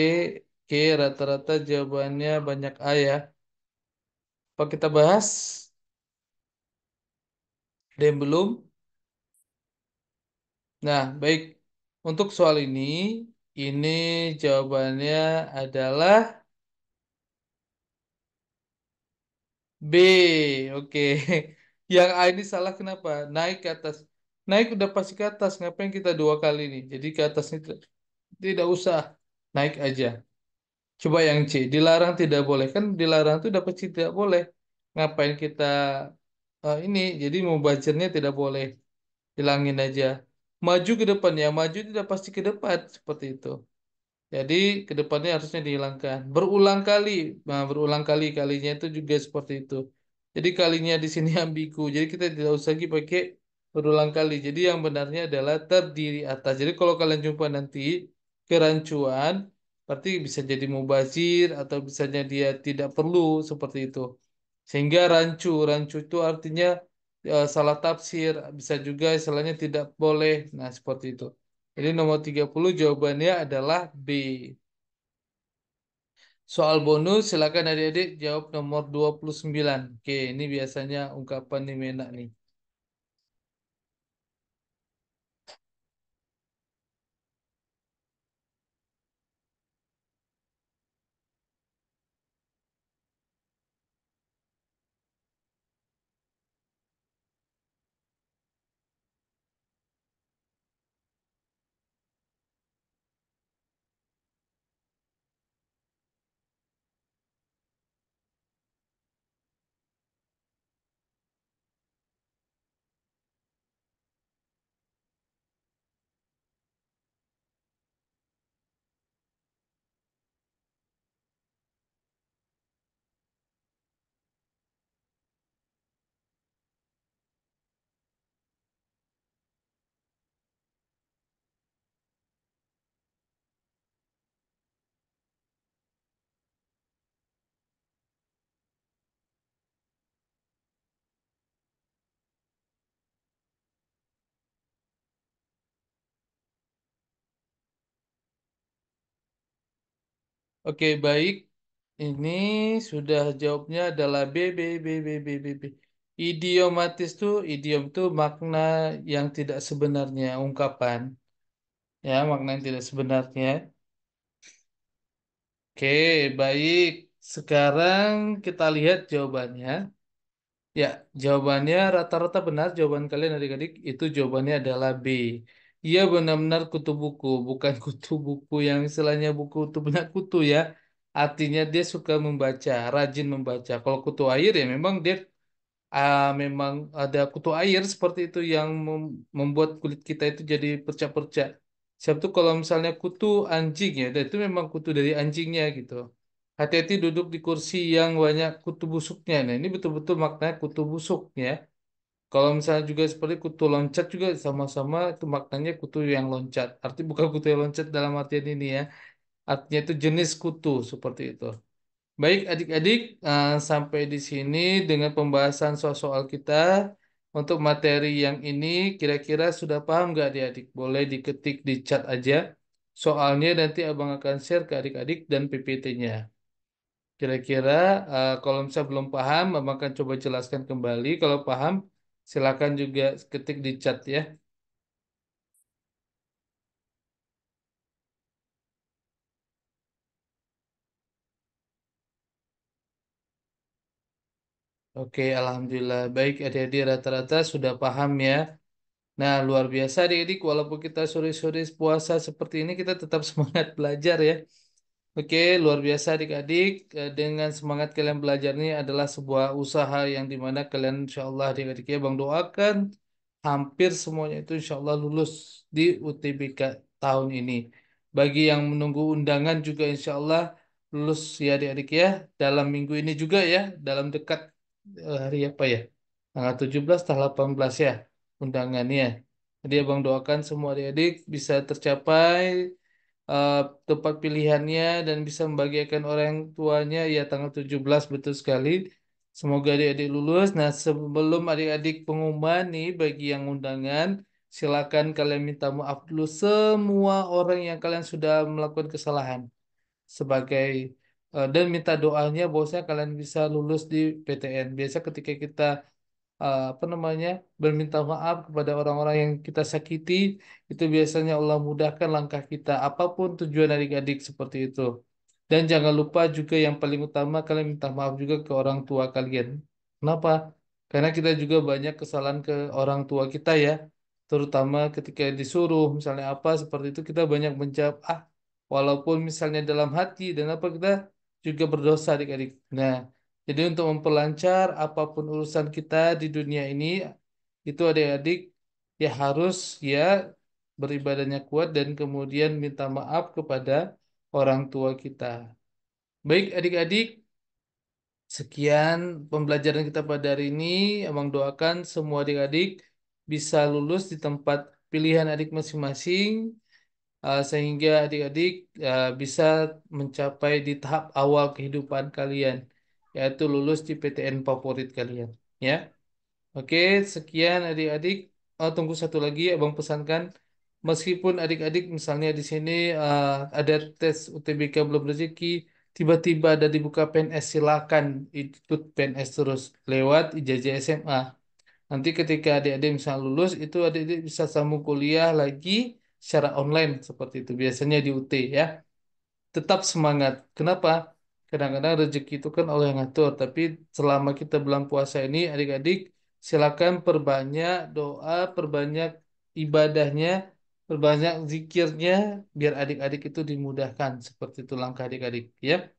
oke, rata-rata jawabannya banyak A ya. Apa kita bahas? Ada yang belum? Nah, baik. Untuk soal ini jawabannya adalah B. Oke. Yang A ini salah kenapa? Naik ke atas. Naik udah pasti ke atas. Ngapain kita dua kali nih? Jadi ke atas ini tidak usah. Naik aja. Coba yang C. Dilarang tidak boleh. Kan dilarang itu udah pasti tidak boleh. Ngapain kita ini? Jadi mau buzernya tidak boleh. Hilangin aja. Maju ke depan ya. Maju tidak pasti ke depan. Seperti itu. Jadi kedepannya harusnya dihilangkan. Berulang kali. Nah, berulang kali. Kalinya itu juga seperti itu. Jadi kalinya di sini ambigu. Jadi kita tidak usah lagi pakai berulang kali. Jadi yang benarnya adalah terdiri atas. Jadi kalau kalian jumpa nanti kerancuan, berarti bisa jadi mubazir atau bisanya dia tidak perlu seperti itu. Sehingga rancu. Rancu itu artinya salah tafsir. Bisa juga istilahnya tidak boleh. Nah, seperti itu. Jadi nomor 30 jawabannya adalah B. Soal bonus silakan adik-adik jawab nomor 29. Oke, ini biasanya ungkapan nih menak nih. Oke, baik. Ini sudah jawabnya adalah B, B, B, B, B, B, B. Idiomatis tuh, idiom tuh makna yang tidak sebenarnya, ungkapan. Ya, makna yang tidak sebenarnya. Oke, baik. Sekarang kita lihat jawabannya. Ya, jawabannya rata-rata benar. Jawaban kalian adik-adik itu jawabannya adalah B. Ia benar-benar kutu buku, bukan kutu buku yang istilahnya buku itu benar kutu ya. Artinya dia suka membaca, rajin membaca. Kalau kutu air ya memang dia memang ada kutu air seperti itu yang membuat kulit kita itu jadi percak-percak. Siap tuh kalau misalnya kutu anjing ya, dan itu memang kutu dari anjingnya gitu. Hati-hati duduk di kursi yang banyak kutu busuknya. Nah, ini betul-betul maknanya kutu busuk ya. Kalau misalnya juga seperti kutu loncat juga sama-sama itu maknanya kutu yang loncat. Arti bukan kutu yang loncat dalam artian ini ya. Artinya itu jenis kutu seperti itu. Baik adik-adik, sampai di sini dengan pembahasan soal-soal kita. Untuk materi yang ini kira-kira sudah paham nggak adik-adik? Boleh diketik di chat aja. Soalnya nanti abang akan share ke adik-adik dan PPT-nya. Kira-kira kalau misalnya belum paham, abang akan coba jelaskan kembali. Kalau paham, silakan juga ketik di chat ya. Oke, alhamdulillah. Baik adik-adik rata-rata sudah paham ya. Nah, luar biasa adik-adik, walaupun kita sore-sore puasa seperti ini, kita tetap semangat belajar ya. Oke, luar biasa adik-adik. Dengan semangat kalian belajar ini adalah sebuah usaha yang dimana kalian insya Allah adik-adik ya Bang doakan hampir semuanya itu insya Allah lulus di UTBK tahun ini. Bagi yang menunggu undangan juga insya Allah lulus ya adik-adik ya dalam minggu ini juga ya, dalam dekat hari apa ya? Tanggal 17, tanggal 18 ya undangannya. Jadi abang doakan semua adik-adik bisa tercapai eh, tempat pilihannya dan bisa membahagiakan orang tuanya ya tanggal 17 betul sekali. Semoga adik-adik lulus. Nah, sebelum adik-adik pengumuman nih bagi yang undangan, silakan kalian minta maaf dulu semua orang yang kalian sudah melakukan kesalahan sebagai dan minta doanya bahwasanya kalian bisa lulus di PTN. Biasa ketika kita apa namanya berminta maaf kepada orang-orang yang kita sakiti, itu biasanya Allah mudahkan langkah kita apapun tujuan adik-adik seperti itu. Dan jangan lupa juga yang paling utama kalian minta maaf juga ke orang tua kalian. Kenapa? Karena kita juga banyak kesalahan ke orang tua kita ya, terutama ketika disuruh misalnya apa seperti itu kita banyak menjawab walaupun misalnya dalam hati dan apa kita juga berdosa adik-adik. Nah, jadi untuk memperlancar apapun urusan kita di dunia ini, itu adik-adik ya harus ya beribadahnya kuat dan kemudian minta maaf kepada orang tua kita. Baik adik-adik, sekian pembelajaran kita pada hari ini. Abang doakan semua adik-adik bisa lulus di tempat pilihan adik masing-masing, sehingga adik-adik bisa mencapai di tahap awal kehidupan kalian, yaitu lulus di PTN favorit kalian. Ya, oke, sekian adik-adik. Oh, tunggu satu lagi, abang pesankan, meskipun adik-adik misalnya di sini ada tes UTBK belum rezeki, tiba-tiba ada dibuka PNS, silakan ikut PNS terus lewat ijazah SMA. Nanti ketika adik-adik misalnya lulus, itu adik-adik bisa sambung kuliah lagi secara online seperti itu. Biasanya di UT ya. Tetap semangat. Kenapa? Kadang-kadang rezeki itu kan Allah yang ngatur. Tapi selama kita bulan puasa ini, adik-adik silakan perbanyak doa, perbanyak ibadahnya, perbanyak zikirnya, biar adik-adik itu dimudahkan. Seperti itu langkah adik-adik. Ya.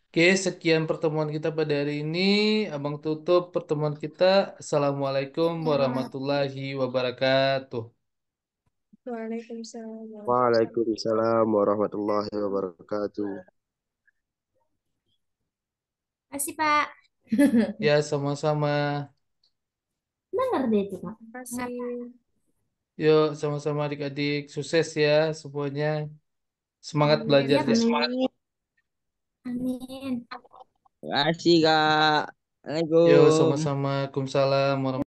Oke, sekian pertemuan kita pada hari ini. Abang tutup pertemuan kita. Assalamualaikum warahmatullahi wabarakatuh. Waalaikumsalam. Waalaikumsalam warahmatullahi wabarakatuh. Kasih, Pak. Ya, sama-sama. Dengar deh itu, Pak. Terima kasih. Yuk, sama-sama adik-adik. Sukses ya semuanya. Semangat Amin. belajar Siap, ya. amin. Amin. Terima kasih, Kak. Yuk, Assalamualaikum. sama-sama. Waalaikumsalam warahmatullahi